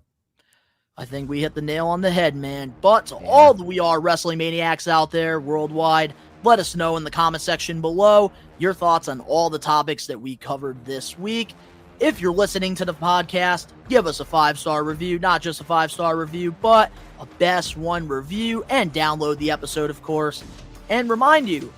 I think we hit the nail on the head, man. But to all the We Are Wrestling Maniacs out there worldwide, let us know in the comment section below your thoughts on all the topics that we covered this week. If you're listening to the podcast, give us a 5-star review, not just a 5-star review, but a best one review, and download the episode, of course. And remind you,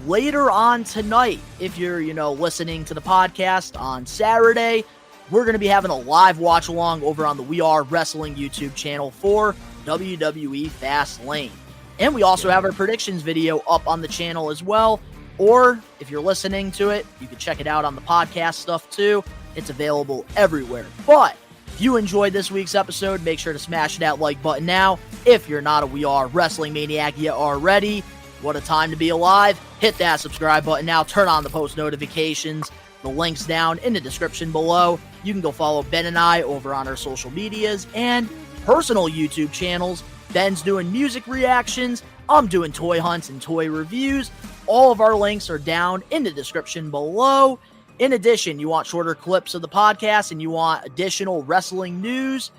later on tonight, if you're, listening to the podcast on Saturday, we're going to be having a live watch along over on the We Are Wrestling YouTube channel for WWE Fastlane. And we also have our predictions video up on the channel as well. Or if you're listening to it, you can check it out on the podcast stuff too. It's available everywhere. But if you enjoyed this week's episode, make sure to smash that like button now. If you're not a We Are Wrestling Maniac yet already, what a time to be alive. Hit that subscribe button now. Turn on the post notifications. The link's down in the description below. You can go follow Ben and I over on our social medias and personal YouTube channels. Ben's doing music reactions. I'm doing toy hunts and toy reviews. All of our links are down in the description below. In addition, you want shorter clips of the podcast and you want additional wrestling news,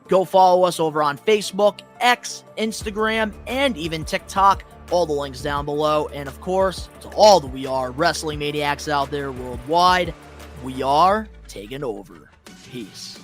go follow us over on Facebook, X, Instagram, and even TikTok. All the links down below. And of course, to all the We Are Wrestling Maniacs out there worldwide, we are taking over. Peace.